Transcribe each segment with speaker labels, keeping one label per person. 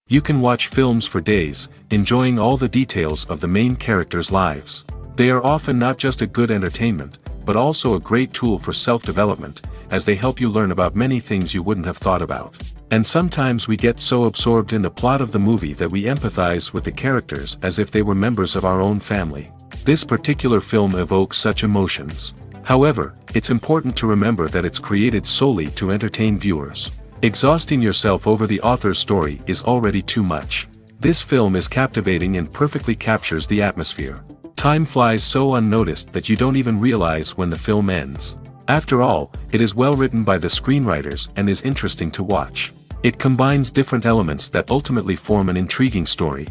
Speaker 1: You can watch films for days, enjoying all the details of the main characters' lives. They are often not just a good entertainment, but also a great tool for self-development, as they help you learn about many things you wouldn't have thought about. And sometimes we get so absorbed in the plot of the movie that we empathize with the characters as if they were members of our own family. This particular film evokes such emotions. However, it's important to remember that it's created solely to entertain viewers. Exhausting yourself over the author's story is already too much. This film is captivating and perfectly captures the atmosphere. Time flies so unnoticed that you don't even realize when the film ends. After all, it is well written by the screenwriters and is interesting to watch. It combines different elements that ultimately form an intriguing story.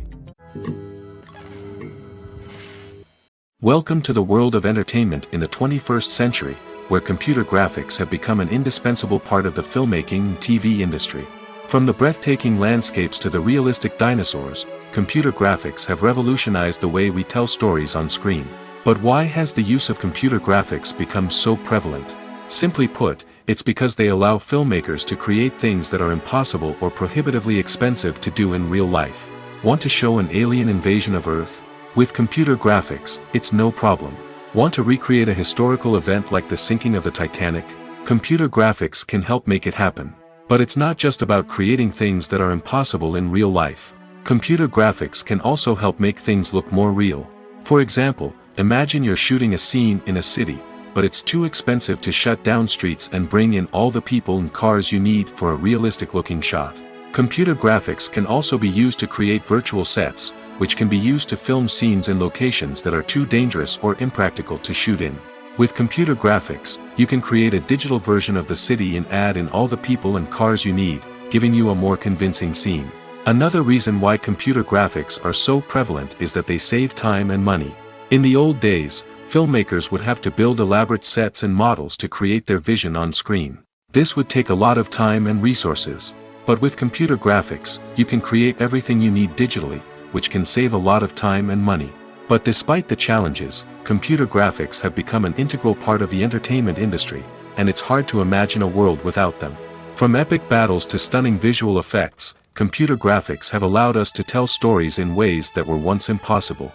Speaker 1: Welcome to the world of entertainment in the 21st century, where computer graphics have become an indispensable part of the filmmaking and TV industry. From the breathtaking landscapes to the realistic dinosaurs, computer graphics have revolutionized the way we tell stories on screen. But why has the use of computer graphics become so prevalent? Simply put, it's because they allow filmmakers to create things that are impossible or prohibitively expensive to do in real life. Want to show an alien invasion of Earth? With computer graphics, it's no problem. Want to recreate a historical event like the sinking of the Titanic? Computer graphics can help make it happen. But it's not just about creating things that are impossible in real life. Computer graphics can also help make things look more real. For example, imagine you're shooting a scene in a city, but it's too expensive to shut down streets and bring in all the people and cars you need for a realistic-looking shot. Computer graphics can also be used to create virtual sets, which can be used to film scenes in locations that are too dangerous or impractical to shoot in. With computer graphics, you can create a digital version of the city and add in all the people and cars you need, giving you a more convincing scene. Another reason why computer graphics are so prevalent is that they save time and money. In the old days, filmmakers would have to build elaborate sets and models to create their vision on screen. This would take a lot of time and resources. But with computer graphics, you can create everything you need digitally, which can save a lot of time and money. But despite the challenges, computer graphics have become an integral part of the entertainment industry, and it's hard to imagine a world without them. From epic battles to stunning visual effects, computer graphics have allowed us to tell stories in ways that were once impossible.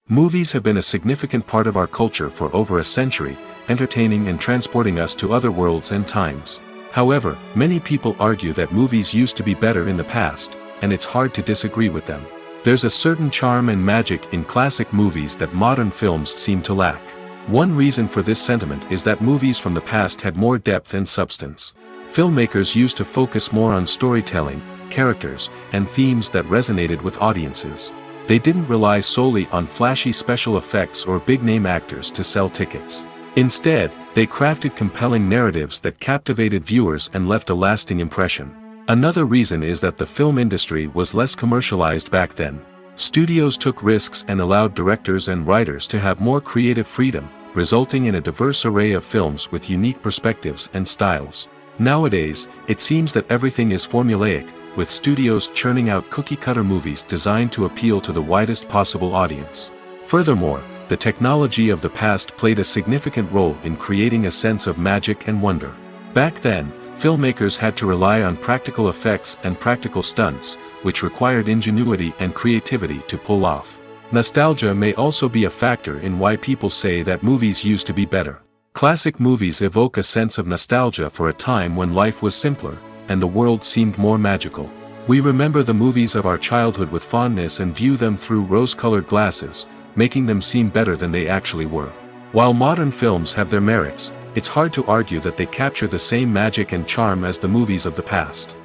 Speaker 1: Movies have been a significant part of our culture for over a century, entertaining and transporting us to other worlds and times. However, many people argue that movies used to be better in the past, and it's hard to disagree with them. There's a certain charm and magic in classic movies that modern films seem to lack. One reason for this sentiment is that movies from the past had more depth and substance. Filmmakers used to focus more on storytelling, characters, and themes that resonated with audiences. They didn't rely solely on flashy special effects or big-name actors to sell tickets. Instead, they crafted compelling narratives that captivated viewers and left a lasting impression. Another reason is that the film industry was less commercialized back then. Studios took risks and allowed directors and writers to have more creative freedom, resulting in a diverse array of films with unique perspectives and styles. Nowadays, it seems that everything is formulaic, with studios churning out cookie-cutter movies designed to appeal to the widest possible audience. Furthermore, the technology of the past played a significant role in creating a sense of magic and wonder. Back then, filmmakers had to rely on practical effects and practical stunts, which required ingenuity and creativity to pull off. Nostalgia may also be a factor in why people say that movies used to be better. Classic movies evoke a sense of nostalgia for a time when life was simpler, and the world seemed more magical. We remember the movies of our childhood with fondness and view them through rose-colored glasses, making them seem better than they actually were. While modern films have their merits, it's hard to argue that they capture the same magic and charm as the movies of the past.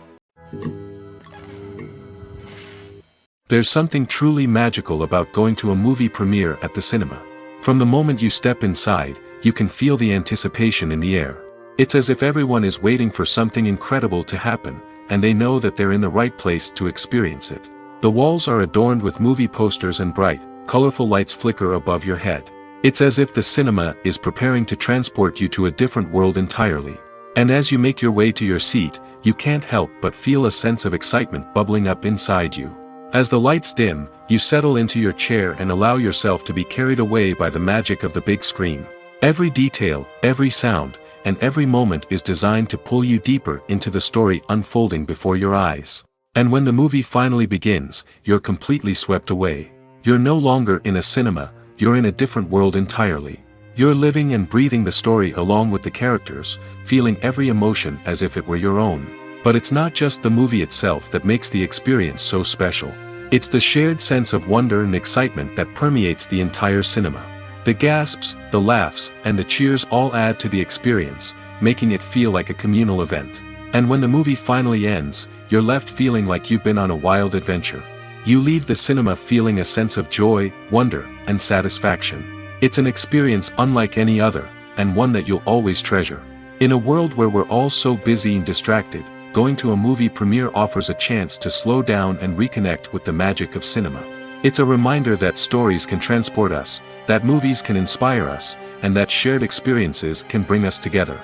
Speaker 1: There's something truly magical about going to a movie premiere at the cinema. From the moment you step inside, you can feel the anticipation in the air. It's as if everyone is waiting for something incredible to happen, and they know that they're in the right place to experience it. The walls are adorned with movie posters and bright, colorful lights flicker above your head. It's as if the cinema is preparing to transport you to a different world entirely. And as you make your way to your seat, you can't help but feel a sense of excitement bubbling up inside you. As the lights dim, you settle into your chair and allow yourself to be carried away by the magic of the big screen. Every detail, every sound, and every moment is designed to pull you deeper into the story unfolding before your eyes. And when the movie finally begins, you're completely swept away. You're no longer in a cinema, you're in a different world entirely. You're living and breathing the story along with the characters, feeling every emotion as if it were your own. But it's not just the movie itself that makes the experience so special. It's the shared sense of wonder and excitement that permeates the entire cinema. The gasps, the laughs, and the cheers all add to the experience, making it feel like a communal event. And when the movie finally ends, you're left feeling like you've been on a wild adventure. You leave the cinema feeling a sense of joy, wonder, and satisfaction. It's an experience unlike any other, and one that you'll always treasure. In a world where we're all so busy and distracted, going to a movie premiere offers a chance to slow down and reconnect with the magic of cinema. It's a reminder that stories can transport us, that movies can inspire us, and that shared experiences can bring us together.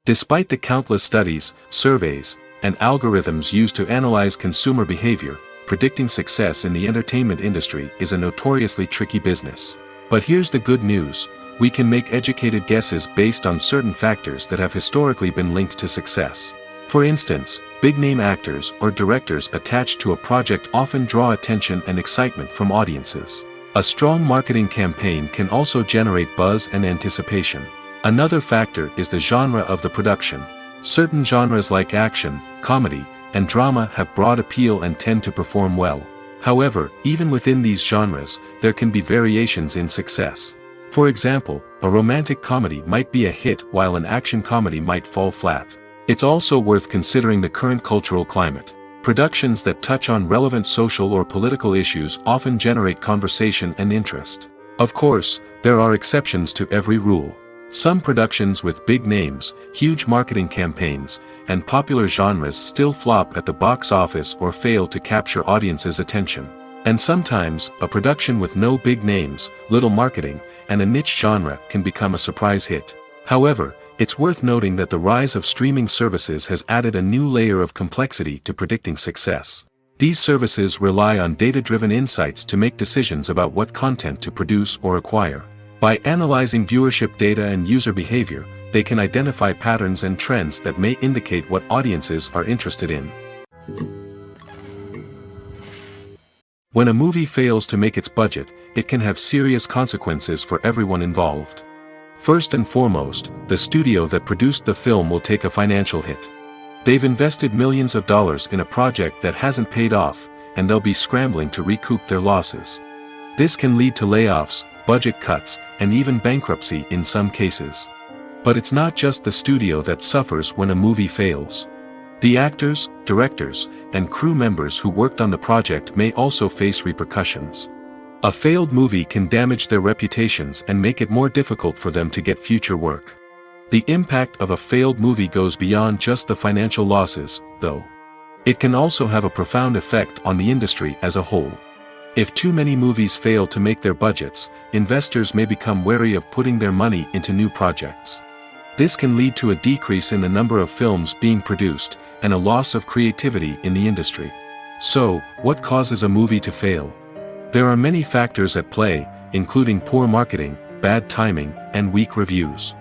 Speaker 1: Despite the countless studies, surveys, and algorithms used to analyze consumer behavior, predicting success in the entertainment industry is a notoriously tricky business. But here's the good news: we can make educated guesses based on certain factors that have historically been linked to success. For instance, big-name actors or directors attached to a project often draw attention and excitement from audiences. A strong marketing campaign can also generate buzz and anticipation. Another factor is the genre of the production. Certain genres like action, comedy, and drama have broad appeal and tend to perform well. However, even within these genres, there can be variations in success. For example, a romantic comedy might be a hit while an action comedy might fall flat. It's also worth considering the current cultural climate. Productions that touch on relevant social or political issues often generate conversation and interest. Of course, there are exceptions to every rule. Some productions with big names, huge marketing campaigns, and popular genres still flop at the box office or fail to capture audiences' attention. And sometimes, a production with no big names, little marketing, and a niche genre can become a surprise hit. However, it's worth noting that the rise of streaming services has added a new layer of complexity to predicting success. These services rely on data-driven insights to make decisions about what content to produce or acquire. By analyzing viewership data and user behavior, they can identify patterns and trends that may indicate what audiences are interested in. When a movie fails to make its budget, it can have serious consequences for everyone involved. First and foremost, the studio that produced the film will take a financial hit. They've invested millions of dollars in a project that hasn't paid off, and they'll be scrambling to recoup their losses. This can lead to layoffs, budget cuts, and even bankruptcy in some cases. But it's not just the studio that suffers when a movie fails. The actors, directors, and crew members who worked on the project may also face repercussions. A failed movie can damage their reputations and make it more difficult for them to get future work. The impact of a failed movie goes beyond just the financial losses, though. It can also have a profound effect on the industry as a whole. If too many movies fail to make their budgets, investors may become wary of putting their money into new projects. This can lead to a decrease in the number of films being produced, and a loss of creativity in the industry. So, what causes a movie to fail? There are many factors at play, including poor marketing, bad timing, and weak reviews.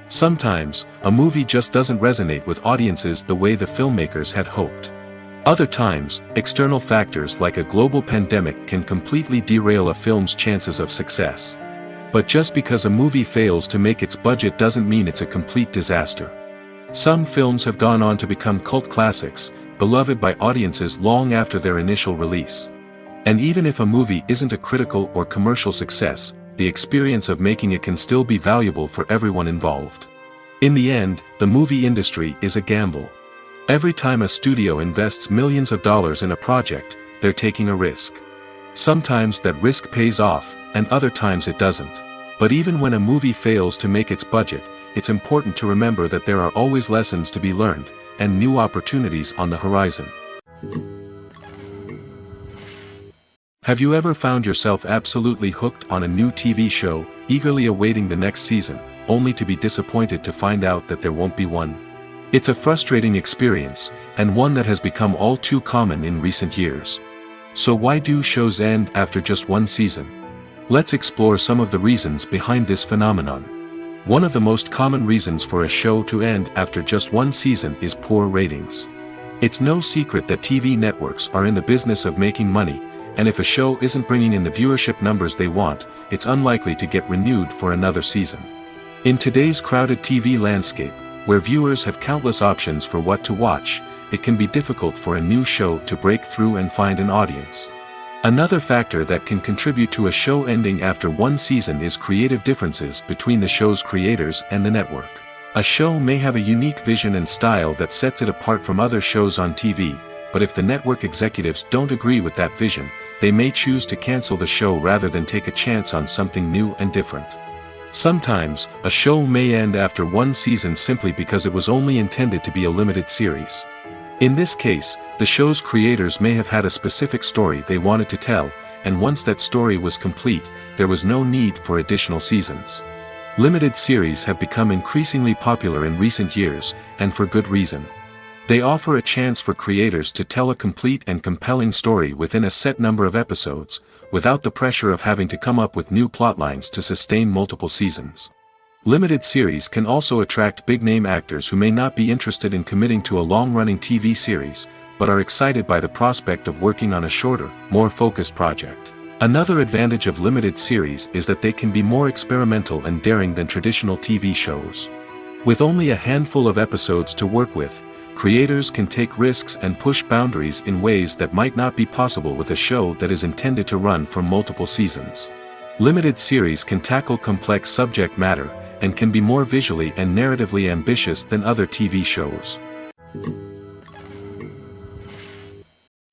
Speaker 1: Sometimes, a movie just doesn't resonate with audiences the way the filmmakers had hoped. Other times, external factors like a global pandemic can completely derail a film's chances of success. But just because a movie fails to make its budget doesn't mean it's a complete disaster. Some films have gone on to become cult classics, beloved by audiences long after their initial release. And even if a movie isn't a critical or commercial success, the experience of making it can still be valuable for everyone involved. In the end, the movie industry is a gamble. Every time a studio invests millions of dollars in a project, they're taking a risk. Sometimes that risk pays off, and other times it doesn't. But even when a movie fails to make its budget, it's important to remember that there are always lessons to be learned, and new opportunities on the horizon. Have you ever found yourself absolutely hooked on a new TV show, eagerly awaiting the next season, only to be disappointed to find out that there won't be one? It's a frustrating experience, and one that has become all too common in recent years. So why do shows end after just one season? Let's explore some of the reasons behind this phenomenon. One of the most common reasons for a show to end after just one season is poor ratings. It's no secret that TV networks are in the business of making money, and if a show isn't bringing in the viewership numbers they want, it's unlikely to get renewed for another season. In today's crowded TV landscape, where viewers have countless options for what to watch, it can be difficult for a new show to break through and find an audience. Another factor that can contribute to a show ending after one season is creative differences between the show's creators and the network. A show may have a unique vision and style that sets it apart from other shows on TV, but if the network executives don't agree with that vision, they may choose to cancel the show rather than take a chance on something new and different. Sometimes, a show may end after one season simply because it was only intended to be a limited series. In this case, the show's creators may have had a specific story they wanted to tell, and once that story was complete, there was no need for additional seasons. Limited series have become increasingly popular in recent years, and for good reason. They offer a chance for creators to tell a complete and compelling story within a set number of episodes, without the pressure of having to come up with new plotlines to sustain multiple seasons. Limited series can also attract big-name actors who may not be interested in committing to a long-running TV series, but are excited by the prospect of working on a shorter, more focused project. Another advantage of limited series is that they can be more experimental and daring than traditional TV shows. With only a handful of episodes to work with, creators can take risks and push boundaries in ways that might not be possible with a show that is intended to run for multiple seasons. Limited series can tackle complex subject matter, and can be more visually and narratively ambitious than other TV shows.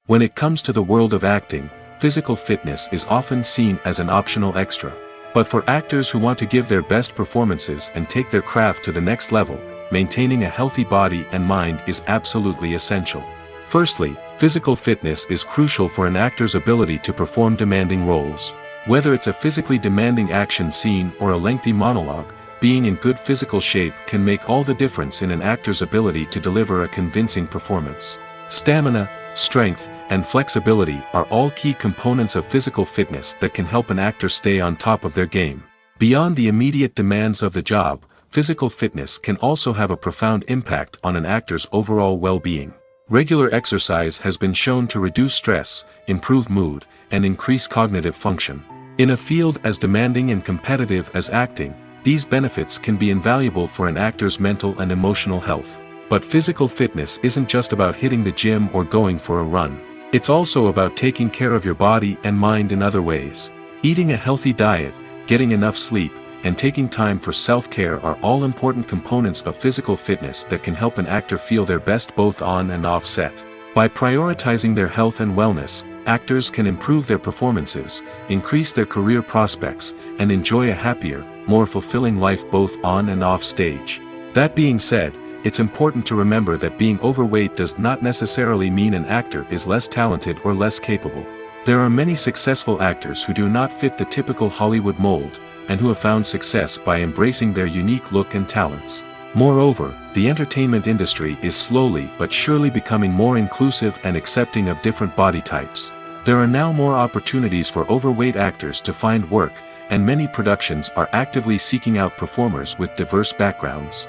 Speaker 1: When it comes to the world of acting, physical fitness is often seen as an optional extra. But for actors who want to give their best performances and take their craft to the next level, maintaining a healthy body and mind is absolutely essential. Firstly, physical fitness is crucial for an actor's ability to perform demanding roles. Whether it's a physically demanding action scene or a lengthy monologue, being in good physical shape can make all the difference in an actor's ability to deliver a convincing performance. Stamina, strength, and flexibility are all key components of physical fitness that can help an actor stay on top of their game. Beyond the immediate demands of the job, physical fitness can also have a profound impact on an actor's overall well-being. Regular exercise has been shown to reduce stress, improve mood, and increase cognitive function. In a field as demanding and competitive as acting, these benefits can be invaluable for an actor's mental and emotional health. But physical fitness isn't just about hitting the gym or going for a run. It's also about taking care of your body and mind in other ways. Eating a healthy diet, getting enough sleep, and taking time for self-care are all important components of physical fitness that can help an actor feel their best both on and off set. By prioritizing their health and wellness, actors can improve their performances, increase their career prospects, and enjoy a happier, more fulfilling life both on and off stage. That being said, it's important to remember that being overweight does not necessarily mean an actor is less talented or less capable. There are many successful actors who do not fit the typical Hollywood mold, and who have found success by embracing their unique look and talents. Moreover, the entertainment industry is slowly but surely becoming more inclusive and accepting of different body types. There are now more opportunities for overweight actors to find work, and many productions are actively seeking out performers with diverse backgrounds.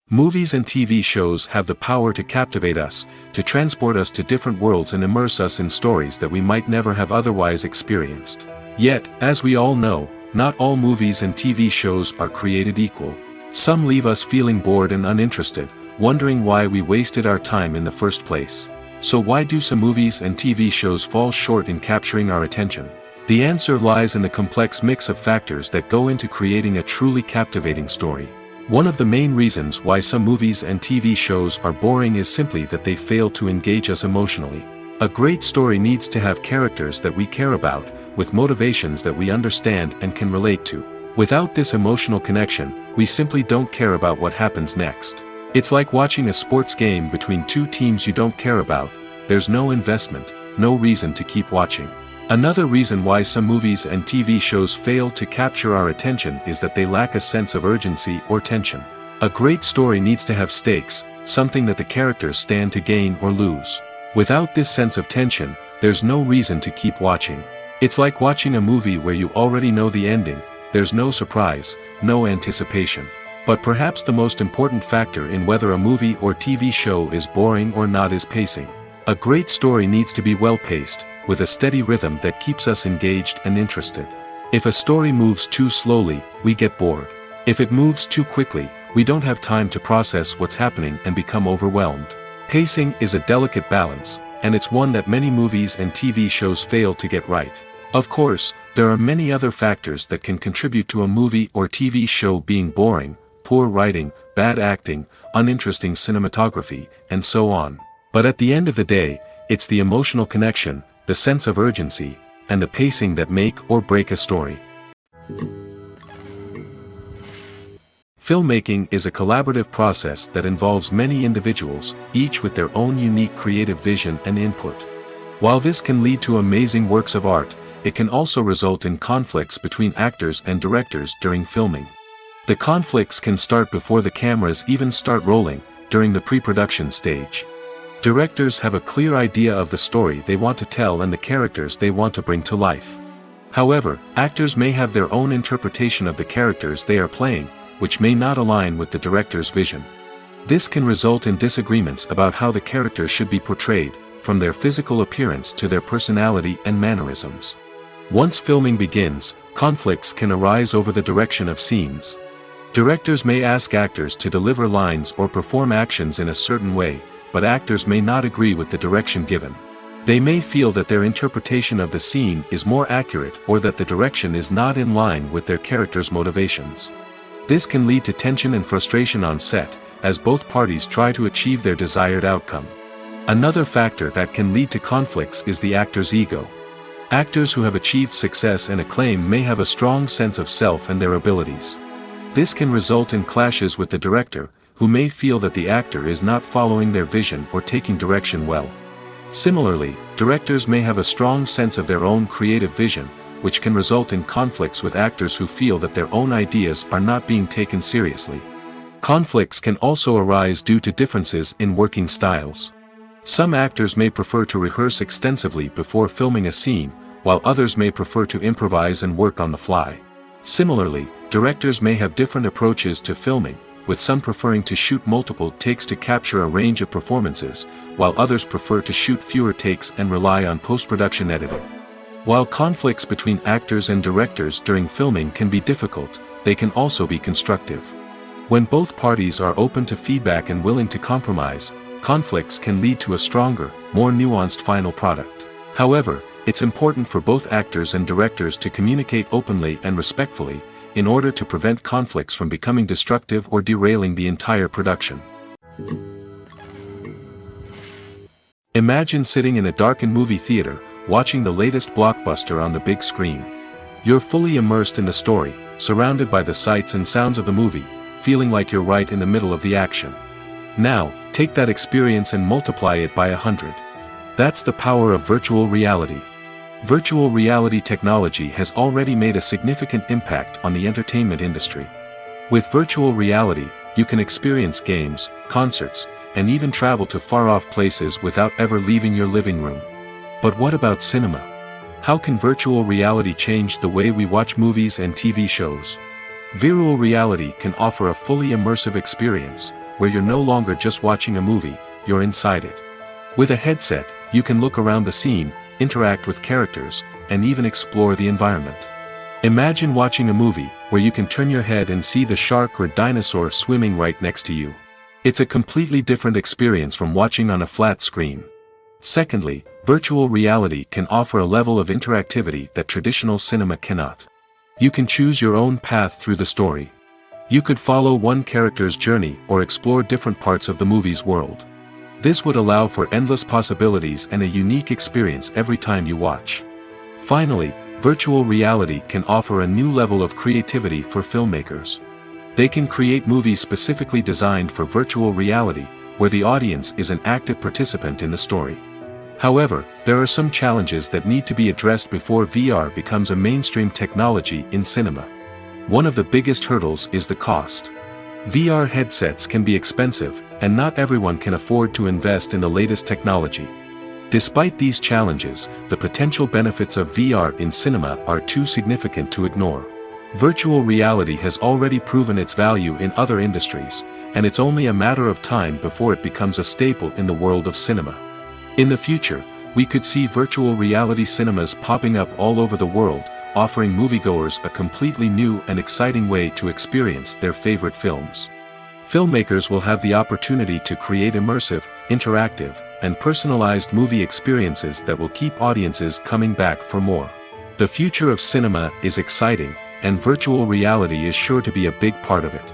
Speaker 1: Movies and TV shows have the power to captivate us, to transport us to different worlds and immerse us in stories that we might never have otherwise experienced. Yet, as we all know, not all movies and TV shows are created equal. Some leave us feeling bored and uninterested, wondering why we wasted our time in the first place. So why do some movies and TV shows fall short in capturing our attention? The answer lies in the complex mix of factors that go into creating a truly captivating story. One of the main reasons why some movies and TV shows are boring is simply that they fail to engage us emotionally. A great story needs to have characters that we care about, with motivations that we understand and can relate to. Without this emotional connection, we simply don't care about what happens next. It's like watching a sports game between two teams you don't care about. There's no investment, no reason to keep watching. Another reason why some movies and TV shows fail to capture our attention is that they lack a sense of urgency or tension. A great story needs to have stakes, something that the characters stand to gain or lose. Without this sense of tension, there's no reason to keep watching. It's like watching a movie where you already know the ending, there's no surprise, no anticipation. But perhaps the most important factor in whether a movie or TV show is boring or not is pacing. A great story needs to be well-paced, with a steady rhythm that keeps us engaged and interested. If a story moves too slowly, we get bored. If it moves too quickly, we don't have time to process what's happening and become overwhelmed. Pacing is a delicate balance, and it's one that many movies and TV shows fail to get right. Of course, there are many other factors that can contribute to a movie or TV show being boring: poor writing, bad acting, uninteresting cinematography, and so on. But at the end of the day, it's the emotional connection, the sense of urgency, and the pacing that make or break a story. Filmmaking is a collaborative process that involves many individuals, each with their own unique creative vision and input. While this can lead to amazing works of art, it can also result in conflicts between actors and directors during filming. The conflicts can start before the cameras even start rolling, during the pre-production stage. Directors have a clear idea of the story they want to tell and the characters they want to bring to life. However, actors may have their own interpretation of the characters they are playing, which may not align with the director's vision. This can result in disagreements about how the characters should be portrayed, from their physical appearance to their personality and mannerisms. Once filming begins, conflicts can arise over the direction of scenes. Directors may ask actors to deliver lines or perform actions in a certain way, but actors may not agree with the direction given. They may feel that their interpretation of the scene is more accurate or that the direction is not in line with their character's motivations. This can lead to tension and frustration on set, as both parties try to achieve their desired outcome. Another factor that can lead to conflicts is the actor's ego. Actors who have achieved success and acclaim may have a strong sense of self and their abilities. This can result in clashes with the director, who may feel that the actor is not following their vision or taking direction well. Similarly, directors may have a strong sense of their own creative vision, which can result in conflicts with actors who feel that their own ideas are not being taken seriously. Conflicts can also arise due to differences in working styles. Some actors may prefer to rehearse extensively before filming a scene, while others may prefer to improvise and work on the fly. Similarly, directors may have different approaches to filming, with some preferring to shoot multiple takes to capture a range of performances, while others prefer to shoot fewer takes and rely on post-production editing. While conflicts between actors and directors during filming can be difficult, they can also be constructive. When both parties are open to feedback and willing to compromise, conflicts can lead to a stronger, more nuanced final product. However, it's important for both actors and directors to communicate openly and respectfully, in order to prevent conflicts from becoming destructive or derailing the entire production. Imagine sitting in a darkened movie theater, watching the latest blockbuster on the big screen. You're fully immersed in the story, surrounded by the sights and sounds of the movie, feeling like you're right in the middle of the action. Now, take that experience and multiply it by 100. That's the power of virtual reality. Virtual reality technology has already made a significant impact on the entertainment industry. With virtual reality, you can experience games, concerts, and even travel to far-off places without ever leaving your living room. But what about cinema? How can virtual reality change the way we watch movies and TV shows? Virtual reality can offer a fully immersive experience, where you're no longer just watching a movie, you're inside it. With a headset, you can look around the scene, interact with characters, and even explore the environment. Imagine watching a movie where you can turn your head and see the shark or dinosaur swimming right next to you. It's a completely different experience from watching on a flat screen. Secondly, virtual reality can offer a level of interactivity that traditional cinema cannot. You can choose your own path through the story. You could follow one character's journey or explore different parts of the movie's world. This would allow for endless possibilities and a unique experience every time you watch. Finally, virtual reality can offer a new level of creativity for filmmakers. They can create movies specifically designed for virtual reality, where the audience is an active participant in the story. However, there are some challenges that need to be addressed before VR becomes a mainstream technology in cinema. One of the biggest hurdles is the cost. VR headsets can be expensive, and not everyone can afford to invest in the latest technology. Despite these challenges, the potential benefits of VR in cinema are too significant to ignore. Virtual reality has already proven its value in other industries, and it's only a matter of time before it becomes a staple in the world of cinema. In the future, we could see virtual reality cinemas popping up all over the world, offering moviegoers a completely new and exciting way to experience their favorite films. Filmmakers will have the opportunity to create immersive, interactive, and personalized movie experiences that will keep audiences coming back for more. The future of cinema is exciting, and virtual reality is sure to be a big part of it.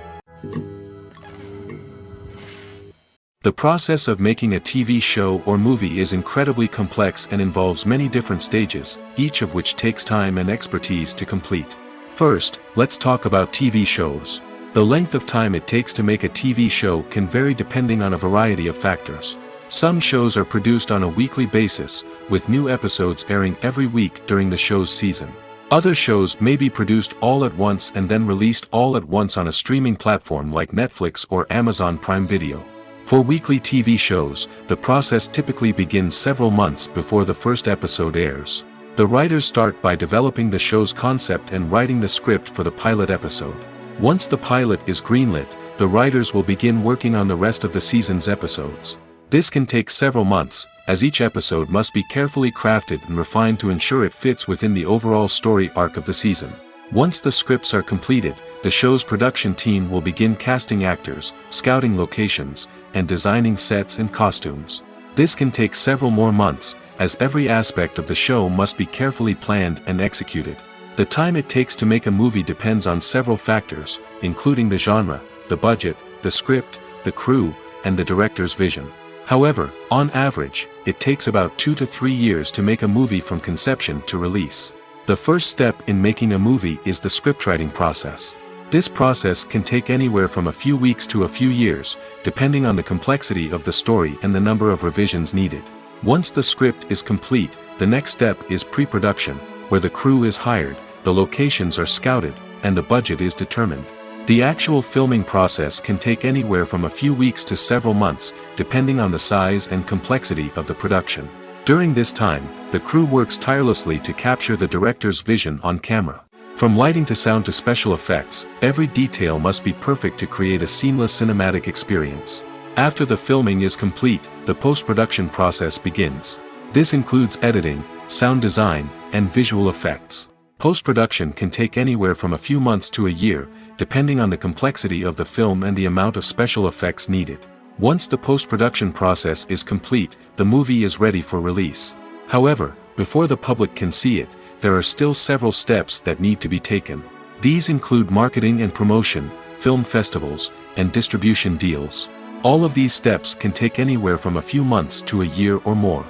Speaker 1: The process of making a TV show or movie is incredibly complex and involves many different stages, each of which takes time and expertise to complete. First, let's talk about TV shows. The length of time it takes to make a TV show can vary depending on a variety of factors. Some shows are produced on a weekly basis, with new episodes airing every week during the show's season. Other shows may be produced all at once and then released all at once on a streaming platform like Netflix or Amazon Prime Video. For weekly TV shows, the process typically begins several months before the first episode airs. The writers start by developing the show's concept and writing the script for the pilot episode. Once the pilot is greenlit, the writers will begin working on the rest of the season's episodes. This can take several months, as each episode must be carefully crafted and refined to ensure it fits within the overall story arc of the season. Once the scripts are completed, the show's production team will begin casting actors, scouting locations, and designing sets and costumes. This can take several more months, as every aspect of the show must be carefully planned and executed. The time it takes to make a movie depends on several factors, including the genre, the budget, the script, the crew, and the director's vision. However, on average, it takes about 2 to 3 years to make a movie from conception to release. The first step in making a movie is the scriptwriting process. This process can take anywhere from a few weeks to a few years, depending on the complexity of the story and the number of revisions needed. Once the script is complete, the next step is pre-production, where the crew is hired, the locations are scouted, and the budget is determined. The actual filming process can take anywhere from a few weeks to several months, depending on the size and complexity of the production. During this time, the crew works tirelessly to capture the director's vision on camera. From lighting to sound to special effects, every detail must be perfect to create a seamless cinematic experience. After the filming is complete, the post-production process begins. This includes editing, sound design, and visual effects. Post-production can take anywhere from a few months to a year, depending on the complexity of the film and the amount of special effects needed. Once the post-production process is complete, the movie is ready for release. However, before the public can see it, there are still several steps that need to be taken. These include marketing and promotion, film festivals, and distribution deals. All of these steps can take anywhere from a few months to a year or more.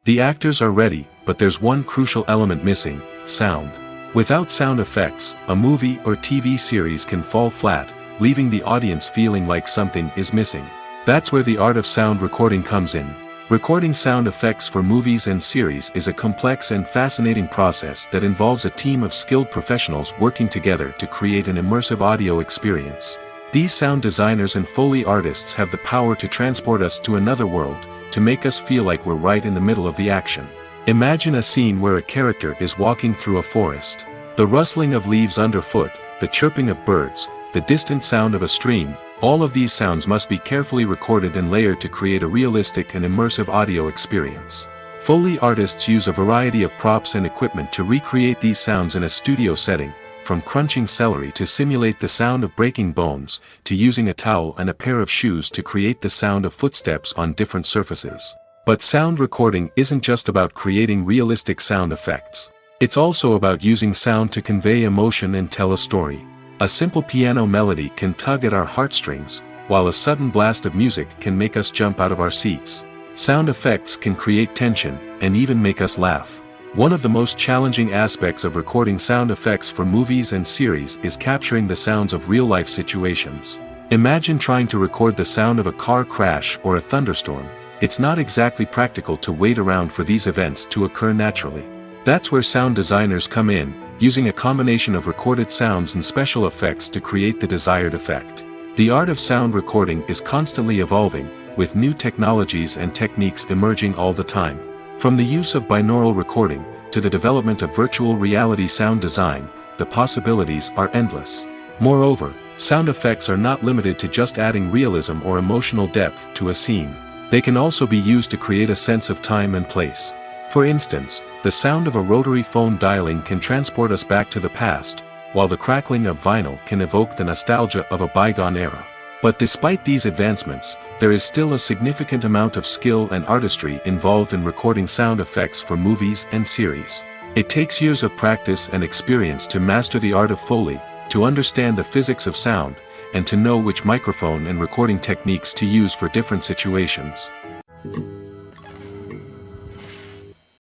Speaker 1: The actors are ready, but there's one crucial element missing: sound. Without sound effects, a movie or TV series can fall flat, leaving the audience feeling like something is missing. That's where the art of sound recording comes in. Recording sound effects for movies and series is a complex and fascinating process that involves a team of skilled professionals working together to create an immersive audio experience. These sound designers and Foley artists have the power to transport us to another world, to make us feel like we're right in the middle of the action. Imagine a scene where a character is walking through a forest. The rustling of leaves underfoot, the chirping of birds, the distant sound of a stream, all of these sounds must be carefully recorded and layered to create a realistic and immersive audio experience. Foley artists use a variety of props and equipment to recreate these sounds in a studio setting, from crunching celery to simulate the sound of breaking bones, to using a towel and a pair of shoes to create the sound of footsteps on different surfaces. But sound recording isn't just about creating realistic sound effects. It's also about using sound to convey emotion and tell a story. A simple piano melody can tug at our heartstrings, while a sudden blast of music can make us jump out of our seats. Sound effects can create tension, and even make us laugh. One of the most challenging aspects of recording sound effects for movies and series is capturing the sounds of real-life situations. Imagine trying to record the sound of a car crash or a thunderstorm. It's not exactly practical to wait around for these events to occur naturally. That's where sound designers come in, using a combination of recorded sounds and special effects to create the desired effect. The art of sound recording is constantly evolving, with new technologies and techniques emerging all the time. From the use of binaural recording, to the development of virtual reality sound design, the possibilities are endless. Moreover, sound effects are not limited to just adding realism or emotional depth to a scene. They can also be used to create a sense of time and place. For instance, the sound of a rotary phone dialing can transport us back to the past, while the crackling of vinyl can evoke the nostalgia of a bygone era. But despite these advancements, there is still a significant amount of skill and artistry involved in recording sound effects for movies and series. It takes years of practice and experience to master the art of Foley, to understand the physics of sound, and to know which microphone and recording techniques to use for different situations.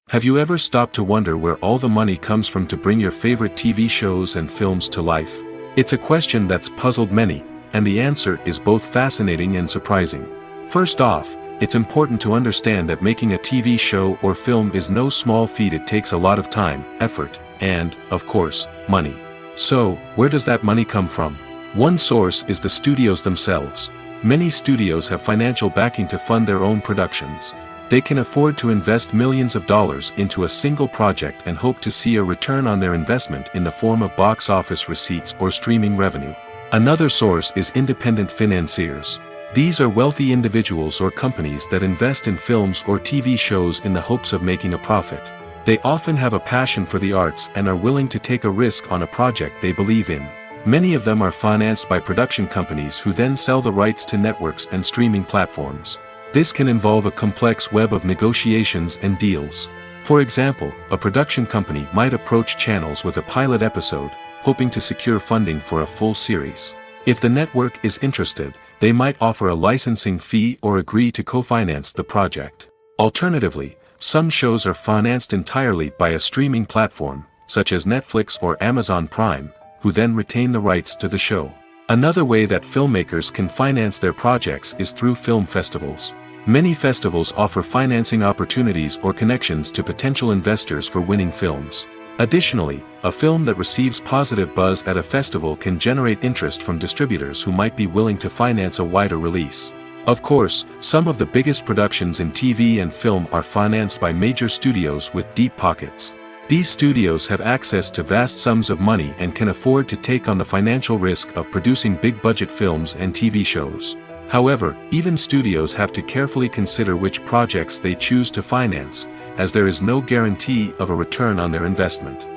Speaker 1: Have you ever stopped to wonder where all the money comes from to bring your favorite TV shows and films to life? It's a question that's puzzled many, and the answer is both fascinating and surprising. First off, it's important to understand that making a TV show or film is no small feat. It takes a lot of time, effort, and, of course, money. So, where does that money come from? One source is the studios themselves. Many studios have financial backing to fund their own productions. They can afford to invest millions of dollars into a single project and hope to see a return on their investment in the form of box office receipts or streaming revenue. Another source is independent financiers. These are wealthy individuals or companies that invest in films or TV shows in the hopes of making a profit. They often have a passion for the arts and are willing to take a risk on a project they believe in. Many of them are financed by production companies who then sell the rights to networks and streaming platforms. This can involve a complex web of negotiations and deals. For example, a production company might approach channels with a pilot episode, hoping to secure funding for a full series. If the network is interested, they might offer a licensing fee or agree to co-finance the project. Alternatively, some shows are financed entirely by a streaming platform, such as Netflix or Amazon Prime, who then retain the rights to the show. Another way that filmmakers can finance their projects is through film festivals. Many festivals offer financing opportunities or connections to potential investors for winning films. Additionally, a film that receives positive buzz at a festival can generate interest from distributors who might be willing to finance a wider release. Of course, some of the biggest productions in TV and film are financed by major studios with deep pockets. These studios have access to vast sums of money and can afford to take on the financial risk of producing big-budget films and TV shows. However, even studios have to carefully consider which projects they choose to finance, as there is no guarantee of a return on their investment.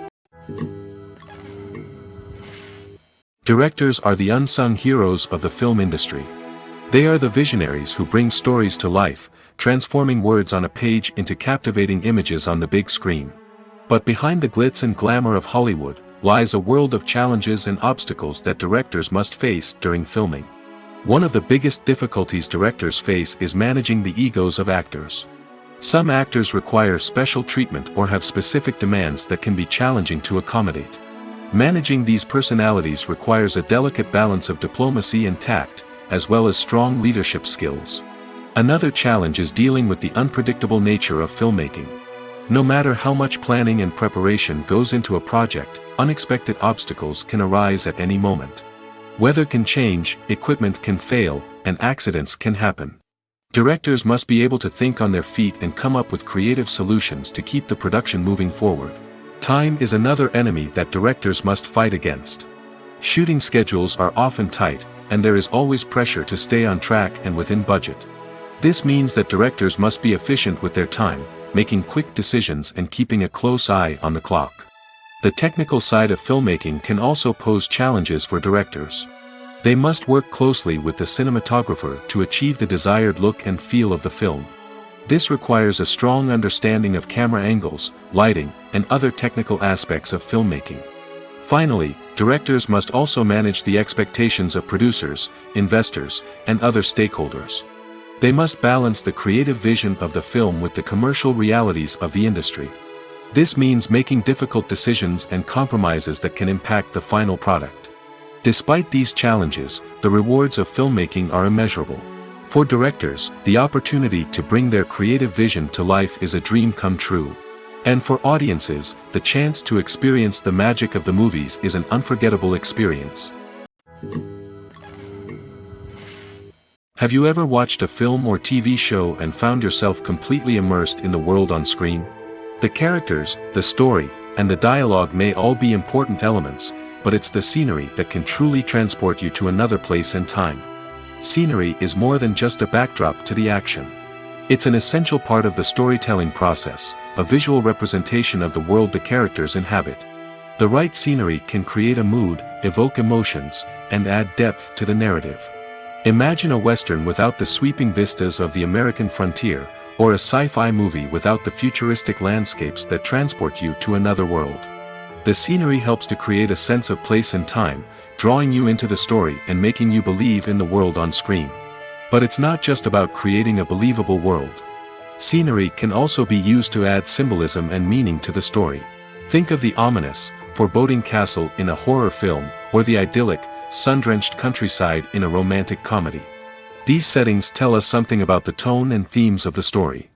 Speaker 1: Directors are the unsung heroes of the film industry. They are the visionaries who bring stories to life, transforming words on a page into captivating images on the big screen. But behind the glitz and glamour of Hollywood, lies a world of challenges and obstacles that directors must face during filming. One of the biggest difficulties directors face is managing the egos of actors. Some actors require special treatment or have specific demands that can be challenging to accommodate. Managing these personalities requires a delicate balance of diplomacy and tact, as well as strong leadership skills. Another challenge is dealing with the unpredictable nature of filmmaking. No matter how much planning and preparation goes into a project, unexpected obstacles can arise at any moment. Weather can change, equipment can fail, and accidents can happen. Directors must be able to think on their feet and come up with creative solutions to keep the production moving forward. Time is another enemy that directors must fight against. Shooting schedules are often tight, and there is always pressure to stay on track and within budget. This means that directors must be efficient with their time, making quick decisions and keeping a close eye on the clock. The technical side of filmmaking can also pose challenges for directors. They must work closely with the cinematographer to achieve the desired look and feel of the film. This requires a strong understanding of camera angles, lighting, and other technical aspects of filmmaking. Finally, directors must also manage the expectations of producers, investors, and other stakeholders. They must balance the creative vision of the film with the commercial realities of the industry. This means making difficult decisions and compromises that can impact the final product. Despite these challenges, the rewards of filmmaking are immeasurable. For directors, the opportunity to bring their creative vision to life is a dream come true. And for audiences, the chance to experience the magic of the movies is an unforgettable experience. Have you ever watched a film or TV show and found yourself completely immersed in the world on screen? The characters, the story, and the dialogue may all be important elements, but it's the scenery that can truly transport you to another place and time. Scenery is more than just a backdrop to the action. It's an essential part of the storytelling process, a visual representation of the world the characters inhabit. The right scenery can create a mood, evoke emotions, and add depth to the narrative. Imagine a Western without the sweeping vistas of the American frontier, or a sci-fi movie without the futuristic landscapes that transport you to another world. The scenery helps to create a sense of place and time, drawing you into the story and making you believe in the world on screen. But it's not just about creating a believable world. Scenery can also be used to add symbolism and meaning to the story. Think of the ominous, foreboding castle in a horror film, or the idyllic, sun-drenched countryside in a romantic comedy. These settings tell us something about the tone and themes of the story.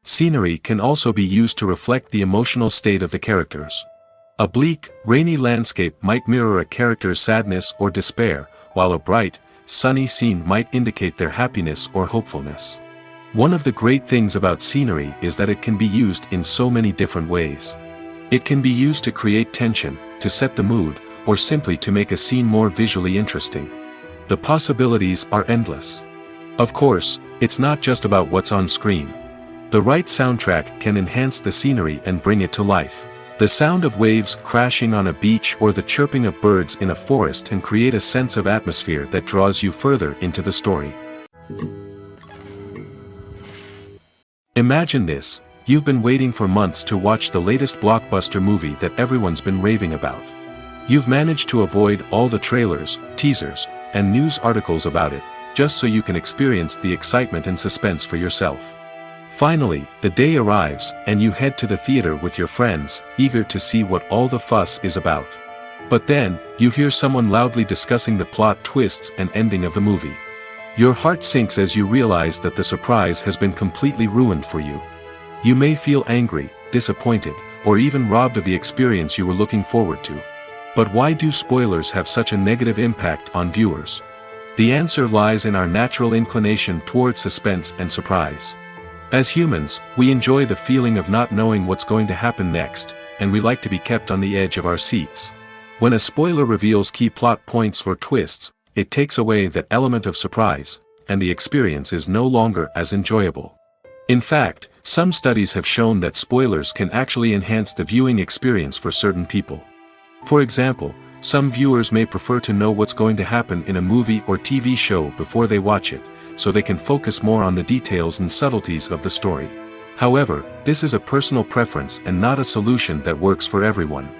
Speaker 1: Scenery can also be used to reflect the emotional state of the characters. A bleak, rainy landscape might mirror a character's sadness or despair, while a bright, sunny scene might indicate their happiness or hopefulness. One of the great things about scenery is that it can be used in so many different ways. It can be used to create tension, to set the mood, or simply to make a scene more visually interesting. The possibilities are endless. Of course, it's not just about what's on screen. The right soundtrack can enhance the scenery and bring it to life. The sound of waves crashing on a beach or the chirping of birds in a forest can create a sense of atmosphere that draws you further into the story. Imagine this: you've been waiting for months to watch the latest blockbuster movie that everyone's been raving about. You've managed to avoid all the trailers, teasers, and news articles about it, just so you can experience the excitement and suspense for yourself. Finally, the day arrives, and you head to the theater with your friends, eager to see what all the fuss is about. But then, you hear someone loudly discussing the plot twists and ending of the movie. Your heart sinks as you realize that the surprise has been completely ruined for you. You may feel angry, disappointed, or even robbed of the experience you were looking forward to. But why do spoilers have such a negative impact on viewers? The answer lies in our natural inclination toward suspense and surprise. As humans, we enjoy the feeling of not knowing what's going to happen next, and we like to be kept on the edge of our seats. When a spoiler reveals key plot points or twists, it takes away that element of surprise, and the experience is no longer as enjoyable. In fact, some studies have shown that spoilers can actually enhance the viewing experience for certain people. For example, some viewers may prefer to know what's going to happen in a movie or TV show before they watch it, so they can focus more on the details and subtleties of the story. However, this is a personal preference and not a solution that works for everyone.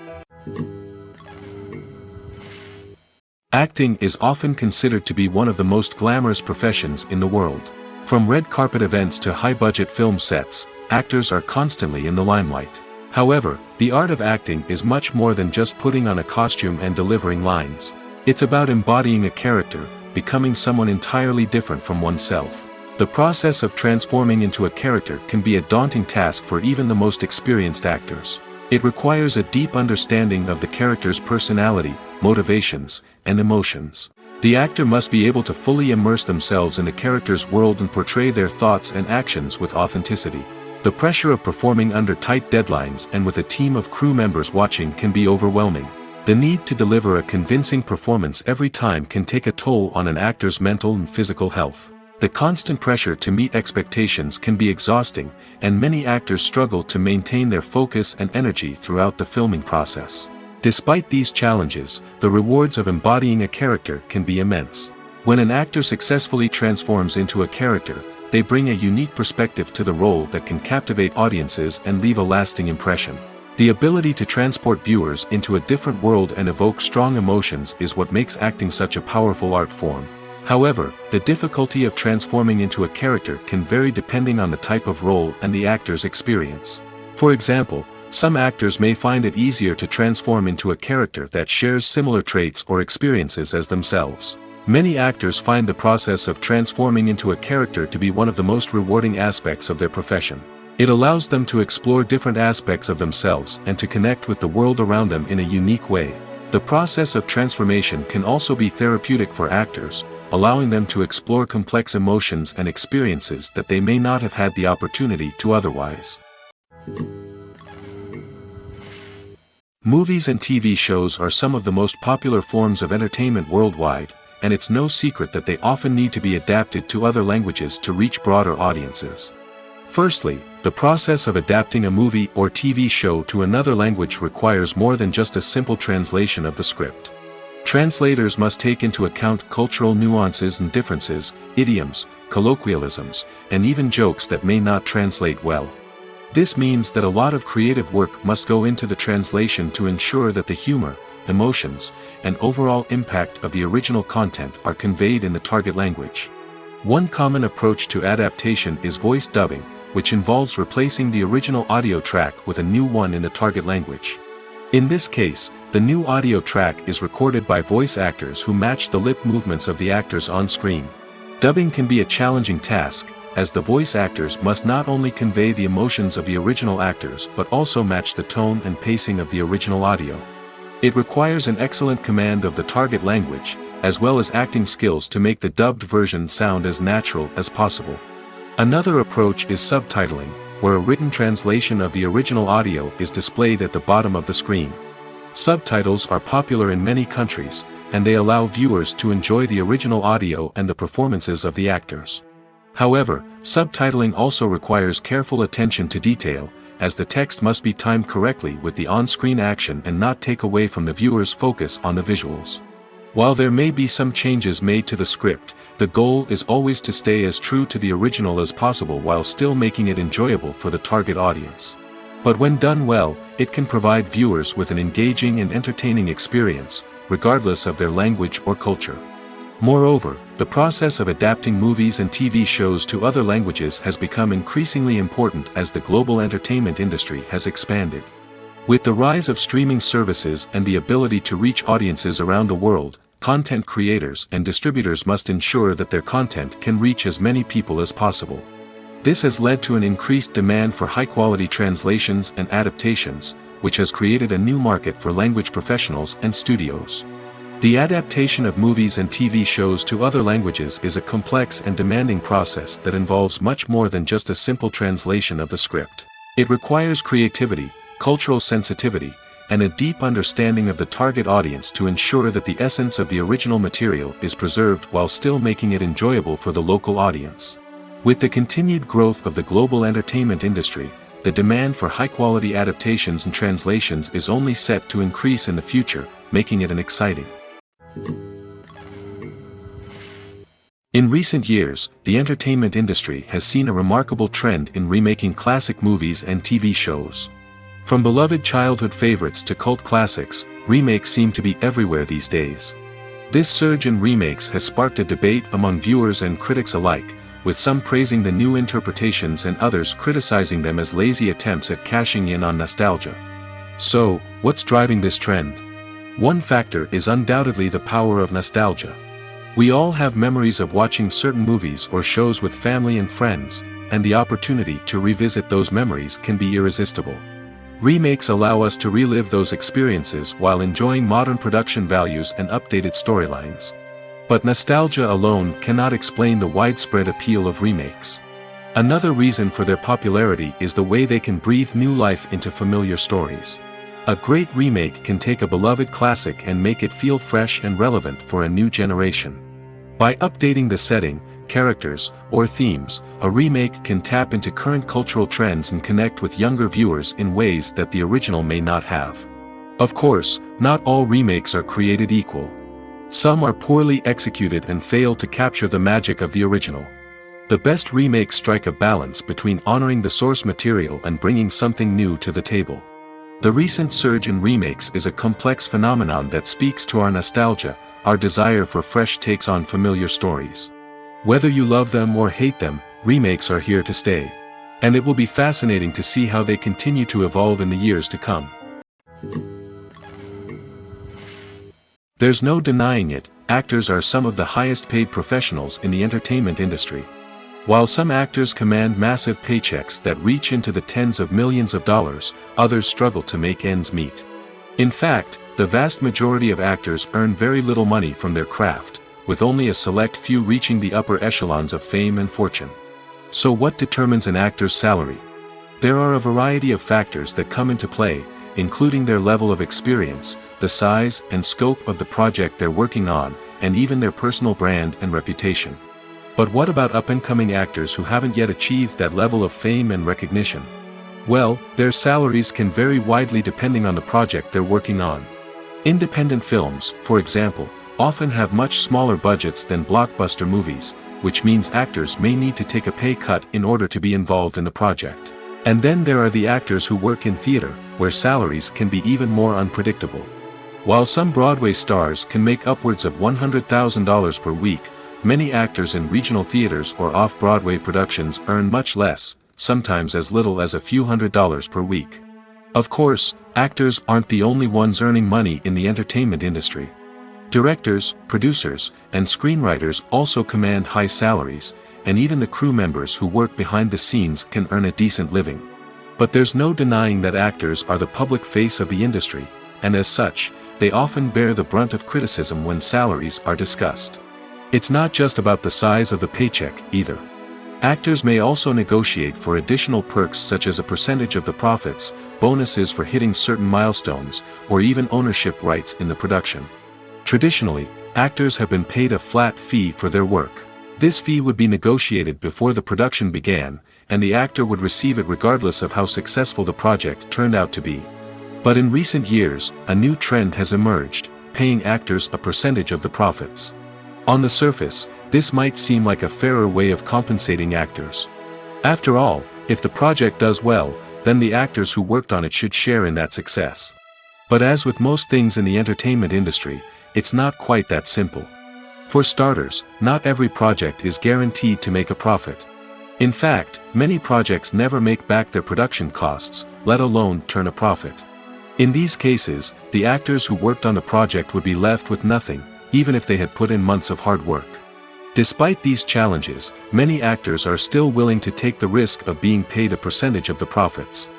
Speaker 1: Acting is often considered to be one of the most glamorous professions in the world. From red carpet events to high-budget film sets, actors are constantly in the limelight. However, the art of acting is much more than just putting on a costume and delivering lines. It's about embodying a character, becoming someone entirely different from oneself. The process of transforming into a character can be a daunting task for even the most experienced actors. It requires a deep understanding of the character's personality, motivations, and emotions. The actor must be able to fully immerse themselves in the character's world and portray their thoughts and actions with authenticity. The pressure of performing under tight deadlines and with a team of crew members watching can be overwhelming. The need to deliver a convincing performance every time can take a toll on an actor's mental and physical health. The constant pressure to meet expectations can be exhausting, and many actors struggle to maintain their focus and energy throughout the filming process. Despite these challenges, the rewards of embodying a character can be immense. When an actor successfully transforms into a character, they bring a unique perspective to the role that can captivate audiences and leave a lasting impression. The ability to transport viewers into a different world and evoke strong emotions is what makes acting such a powerful art form. However, the difficulty of transforming into a character can vary depending on the type of role and the actor's experience. For example, some actors may find it easier to transform into a character that shares similar traits or experiences as themselves. Many actors find the process of transforming into a character to be one of the most rewarding aspects of their profession. It allows them to explore different aspects of themselves and to connect with the world around them in a unique way. The process of transformation can also be therapeutic for actors, allowing them to explore complex emotions and experiences that they may not have had the opportunity to otherwise. Movies and TV shows are some of the most popular forms of entertainment worldwide, and it's no secret that they often need to be adapted to other languages to reach broader audiences. Firstly, the process of adapting a movie or TV show to another language requires more than just a simple translation of the script. Translators must take into account cultural nuances and differences, idioms, colloquialisms, and even jokes that may not translate well. This means that a lot of creative work must go into the translation to ensure that the humor, emotions, and overall impact of the original content are conveyed in the target language. One common approach to adaptation is voice dubbing, which involves replacing the original audio track with a new one in the target language. In this case, the new audio track is recorded by voice actors who match the lip movements of the actors on screen. Dubbing can be a challenging task, as the voice actors must not only convey the emotions of the original actors but also match the tone and pacing of the original audio. It requires an excellent command of the target language, as well as acting skills to make the dubbed version sound as natural as possible. Another approach is subtitling, where a written translation of the original audio is displayed at the bottom of the screen. Subtitles are popular in many countries, and they allow viewers to enjoy the original audio and the performances of the actors. However, subtitling also requires careful attention to detail, as the text must be timed correctly with the on-screen action and not take away from the viewer's focus on the visuals. While there may be some changes made to the script, the goal is always to stay as true to the original as possible while still making it enjoyable for the target audience. But when done well, it can provide viewers with an engaging and entertaining experience, regardless of their language or culture. Moreover, the process of adapting movies and TV shows to other languages has become increasingly important as the global entertainment industry has expanded. With the rise of streaming services and the ability to reach audiences around the world, content creators and distributors must ensure that their content can reach as many people as possible. This has led to an increased demand for high-quality translations and adaptations, which has created a new market for language professionals and studios. The adaptation of movies and TV shows to other languages is a complex and demanding process that involves much more than just a simple translation of the script. It requires creativity, cultural sensitivity, and a deep understanding of the target audience to ensure that the essence of the original material is preserved while still making it enjoyable for the local audience. With the continued growth of the global entertainment industry, the demand for high-quality adaptations and translations is only set to increase in the future, making it an exciting. In recent years, the entertainment industry has seen a remarkable trend in remaking classic movies and TV shows. From beloved childhood favorites to cult classics, remakes seem to be everywhere these days. This surge in remakes has sparked a debate among viewers and critics alike, with some praising the new interpretations and others criticizing them as lazy attempts at cashing in on nostalgia. So, what's driving this trend? One factor is undoubtedly the power of nostalgia. We all have memories of watching certain movies or shows with family and friends, and the opportunity to revisit those memories can be irresistible. Remakes allow us to relive those experiences while enjoying modern production values and updated storylines. But nostalgia alone cannot explain the widespread appeal of remakes. Another reason for their popularity is the way they can breathe new life into familiar stories. A great remake can take a beloved classic and make it feel fresh and relevant for a new generation. By updating the setting, characters, or themes, a remake can tap into current cultural trends and connect with younger viewers in ways that the original may not have. Of course, not all remakes are created equal. Some are poorly executed and fail to capture the magic of the original. The best remakes strike a balance between honoring the source material and bringing something new to the table. The recent surge in remakes is a complex phenomenon that speaks to our nostalgia, our desire for fresh takes on familiar stories. Whether you love them or hate them, remakes are here to stay. And it will be fascinating to see how they continue to evolve in the years to come. There's no denying it, actors are some of the highest paid professionals in the entertainment industry. While some actors command massive paychecks that reach into the tens of millions of dollars, others struggle to make ends meet. In fact, the vast majority of actors earn very little money from their craft, with only a select few reaching the upper echelons of fame and fortune. So what determines an actor's salary? There are a variety of factors that come into play, including their level of experience, the size and scope of the project they're working on, and even their personal brand and reputation. But what about up-and-coming actors who haven't yet achieved that level of fame and recognition? Well, their salaries can vary widely depending on the project they're working on. Independent films, for example, often have much smaller budgets than blockbuster movies, which means actors may need to take a pay cut in order to be involved in the project. And then there are the actors who work in theater, where salaries can be even more unpredictable. While some Broadway stars can make upwards of $100,000 per week, many actors in regional theaters or off-Broadway productions earn much less, sometimes as little as a few $100s per week. Of course, actors aren't the only ones earning money in the entertainment industry. Directors, producers, and screenwriters also command high salaries, and even the crew members who work behind the scenes can earn a decent living. But there's no denying that actors are the public face of the industry, and as such, they often bear the brunt of criticism when salaries are discussed. It's not just about the size of the paycheck, either. Actors may also negotiate for additional perks such as a percentage of the profits, bonuses for hitting certain milestones, or even ownership rights in the production. Traditionally, actors have been paid a flat fee for their work. This fee would be negotiated before the production began, and the actor would receive it regardless of how successful the project turned out to be. But in recent years, a new trend has emerged, paying actors a percentage of the profits. On the surface, this might seem like a fairer way of compensating actors. After all, if the project does well, then the actors who worked on it should share in that success. But as with most things in the entertainment industry, it's not quite that simple. For starters, not every project is guaranteed to make a profit. In fact, many projects never make back their production costs, let alone turn a profit. In these cases, the actors who worked on the project would be left with nothing, even if they had put in months of hard work. Despite these challenges, many actors are still willing to take the risk of being paid a percentage of the profits.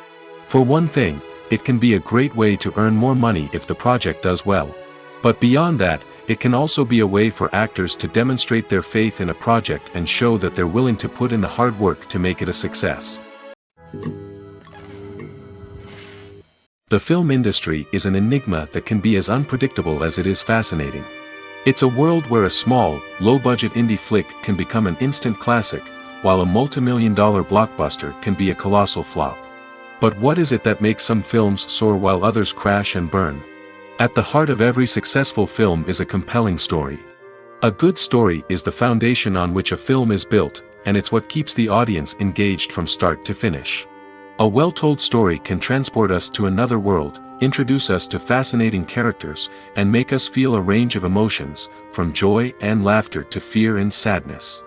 Speaker 1: For one thing, it can be a great way to earn more money if the project does well. But beyond that, it can also be a way for actors to demonstrate their faith in a project and show that they're willing to put in the hard work to make it a success. The film industry is an enigma that can be as unpredictable as it is fascinating. It's a world where a small, low-budget indie flick can become an instant classic, while a multi-million-dollar blockbuster can be a colossal flop. But what is it that makes some films soar while others crash and burn? At the heart of every successful film is a compelling story. A good story is the foundation on which a film is built, and it's what keeps the audience engaged from start to finish. A well-told story can transport us to another world, introduce us to fascinating characters, and make us feel a range of emotions, from joy and laughter to fear and sadness.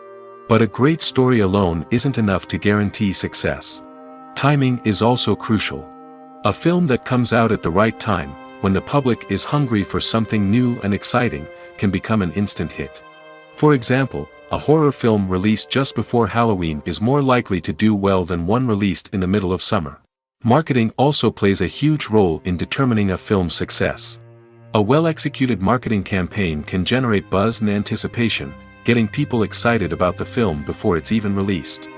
Speaker 1: But a great story alone isn't enough to guarantee success. Timing is also crucial. A film that comes out at the right time, when the public is hungry for something new and exciting, can become an instant hit. For example, a horror film released just before Halloween is more likely to do well than one released in the middle of summer. Marketing also plays a huge role in determining a film's success. A well-executed marketing campaign can generate buzz and anticipation, getting people excited about the film before it's even released.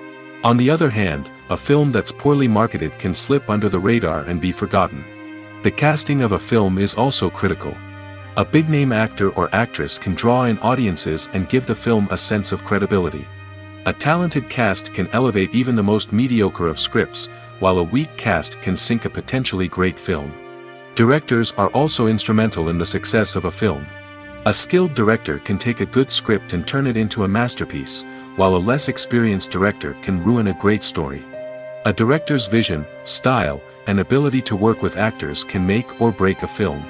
Speaker 1: On the other hand, a film that's poorly marketed can slip under the radar and be forgotten. The casting of a film is also critical. A big-name actor or actress can draw in audiences and give the film a sense of credibility. A talented cast can elevate even the most mediocre of scripts, while a weak cast can sink a potentially great film. Directors are also instrumental in the success of a film. A skilled director can take a good script and turn it into a masterpiece, while a less experienced director can ruin a great story. A director's vision, style, and ability to work with actors can make or break a film.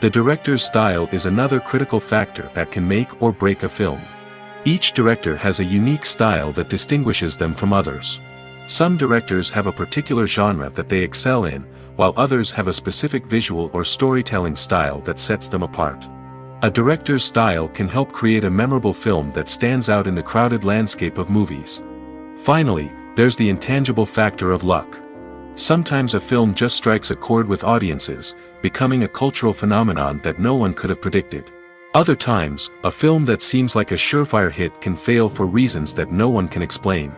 Speaker 1: The director's style is another critical factor that can make or break a film. Each director has a unique style that distinguishes them from others. Some directors have a particular genre that they excel in, while others have a specific visual or storytelling style that sets them apart. A director's style can help create a memorable film that stands out in the crowded landscape of movies. Finally, there's the intangible factor of luck. Sometimes a film just strikes a chord with audiences, becoming a cultural phenomenon that no one could have predicted. Other times, a film that seems like a surefire hit can fail for reasons that no one can explain.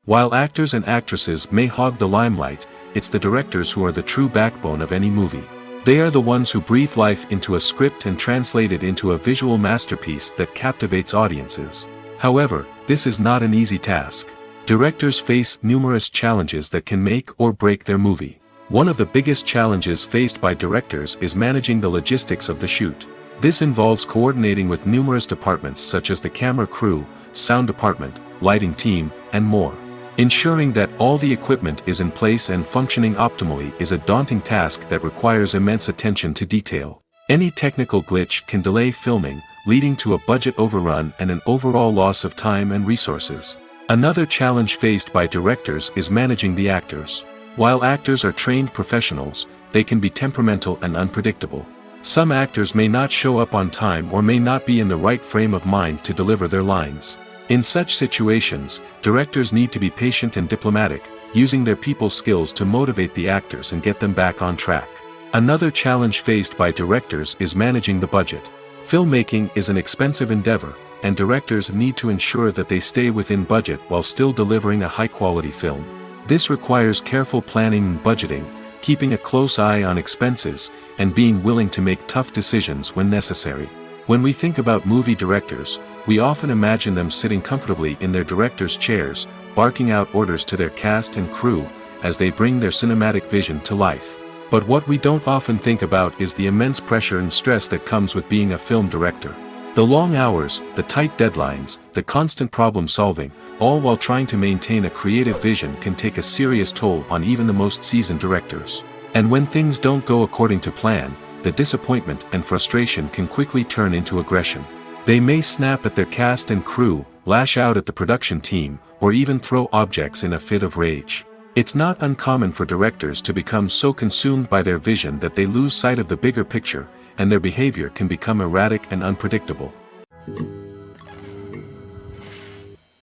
Speaker 1: While actors and actresses may hog the limelight, it's the directors who are the true backbone of any movie. They are the ones who breathe life into a script and translate it into a visual masterpiece that captivates audiences. However, this is not an easy task. Directors face numerous challenges that can make or break their movie. One of the biggest challenges faced by directors is managing the logistics of the shoot. This involves coordinating with numerous departments such as the camera crew, sound department, lighting team, and more. Ensuring that all the equipment is in place and functioning optimally is a daunting task that requires immense attention to detail. Any technical glitch can delay filming, leading to a budget overrun and an overall loss of time and resources. Another challenge faced by directors is managing the actors. While actors are trained professionals, they can be temperamental and unpredictable. Some actors may not show up on time or may not be in the right frame of mind to deliver their lines. In such situations, directors need to be patient and diplomatic, using their people skills to motivate the actors and get them back on track. Another challenge faced by directors is managing the budget. Filmmaking is an expensive endeavor, and directors need to ensure that they stay within budget while still delivering a high-quality film. This requires careful planning and budgeting, keeping a close eye on expenses, and being willing to make tough decisions when necessary. When we think about movie directors, we often imagine them sitting comfortably in their director's chairs, barking out orders to their cast and crew, as they bring their cinematic vision to life. But what we don't often think about is the immense pressure and stress that comes with being a film director. The long hours, the tight deadlines, the constant problem solving, all while trying to maintain a creative vision can take a serious toll on even the most seasoned directors. And when things don't go according to plan, the disappointment and frustration can quickly turn into aggression. They may snap at their cast and crew, lash out at the production team, or even throw objects in a fit of rage. It's not uncommon for directors to become so consumed by their vision that they lose sight of the bigger picture, and their behavior can become erratic and unpredictable.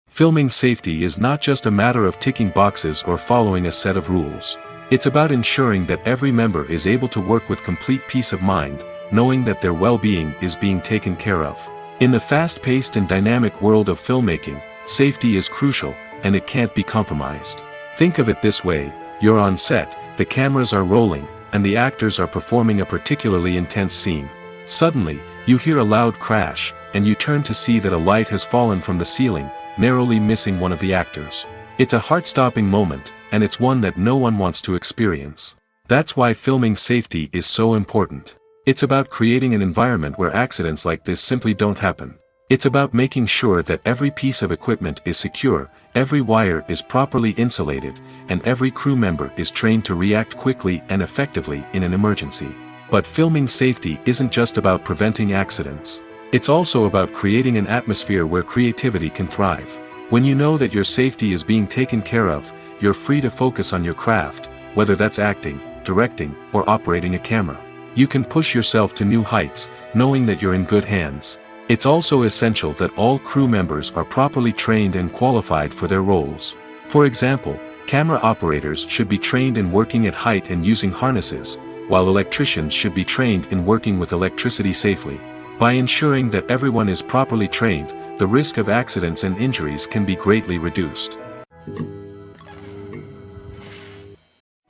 Speaker 1: Filming safety is not just a matter of ticking boxes or following a set of rules. It's about ensuring that every member is able to work with complete peace of mind, knowing that their well-being is being taken care of. In the fast-paced and dynamic world of filmmaking, safety is crucial, and it can't be compromised. Think of it this way: you're on set, the cameras are rolling, and the actors are performing a particularly intense scene. Suddenly, you hear a loud crash, and you turn to see that a light has fallen from the ceiling, narrowly missing one of the actors. It's a heart-stopping moment, and it's one that no one wants to experience. That's why filming safety is so important. It's about creating an environment where accidents like this simply don't happen. It's about making sure that every piece of equipment is secure, every wire is properly insulated, and every crew member is trained to react quickly and effectively in an emergency. But filming safety isn't just about preventing accidents. It's also about creating an atmosphere where creativity can thrive. When you know that your safety is being taken care of, you're free to focus on your craft, whether that's acting, directing, or operating a camera. You can push yourself to new heights, knowing that you're in good hands. It's also essential that all crew members are properly trained and qualified for their roles. For example, camera operators should be trained in working at height and using harnesses, while electricians should be trained in working with electricity safely. By ensuring that everyone is properly trained, the risk of accidents and injuries can be greatly reduced.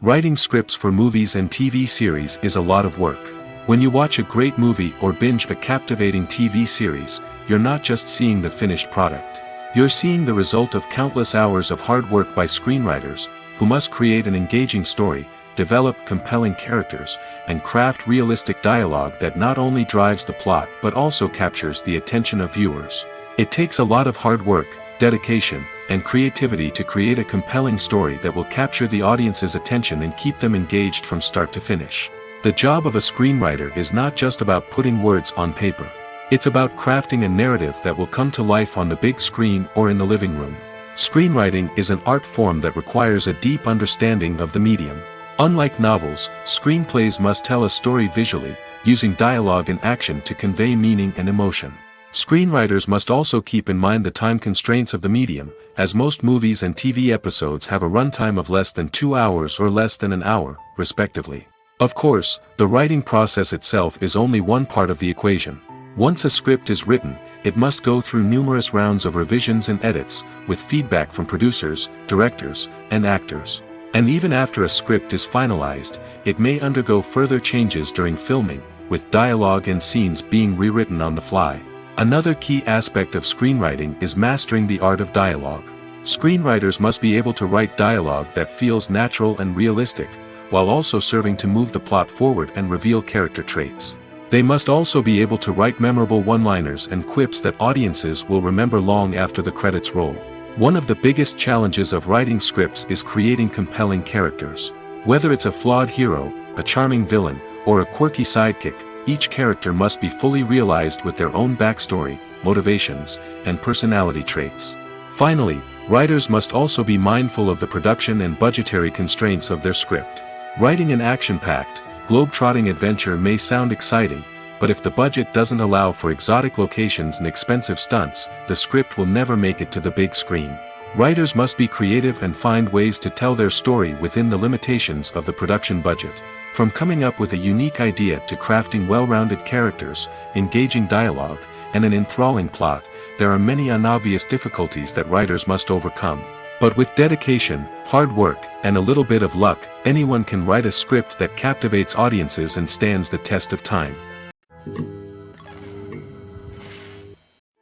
Speaker 1: Writing scripts for movies and TV series is a lot of work. When you watch a great movie or binge a captivating TV series, you're not just seeing the finished product. You're seeing the result of countless hours of hard work by screenwriters, who must create an engaging story, develop compelling characters, and craft realistic dialogue that not only drives the plot but also captures the attention of viewers. It takes a lot of hard work, dedication, and creativity to create a compelling story that will capture the audience's attention and keep them engaged from start to finish. The job of a screenwriter is not just about putting words on paper. It's about crafting a narrative that will come to life on the big screen or in the living room. Screenwriting is an art form that requires a deep understanding of the medium. Unlike novels, screenplays must tell a story visually, using dialogue and action to convey meaning and emotion. Screenwriters must also keep in mind the time constraints of the medium, as most movies and TV episodes have a runtime of less than 2 hours or less than an hour, respectively. Of course, the writing process itself is only one part of the equation. Once a script is written, it must go through numerous rounds of revisions and edits, with feedback from producers, directors, and actors. And even after a script is finalized, it may undergo further changes during filming, with dialogue and scenes being rewritten on the fly. Another key aspect of screenwriting is mastering the art of dialogue. Screenwriters must be able to write dialogue that feels natural and realistic, while also serving to move the plot forward and reveal character traits. They must also be able to write memorable one-liners and quips that audiences will remember long after the credits roll. One of the biggest challenges of writing scripts is creating compelling characters. Whether it's a flawed hero, a charming villain, or a quirky sidekick, each character must be fully realized with their own backstory, motivations, and personality traits. Finally, writers must also be mindful of the production and budgetary constraints of their script. Writing an action-packed, globe-trotting adventure may sound exciting, but if the budget doesn't allow for exotic locations and expensive stunts, the script will never make it to the big screen. Writers must be creative and find ways to tell their story within the limitations of the production budget. From coming up with a unique idea to crafting well-rounded characters, engaging dialogue, and an enthralling plot, there are many unobvious difficulties that writers must overcome. But with dedication, hard work, and a little bit of luck, anyone can write a script that captivates audiences and stands the test of time.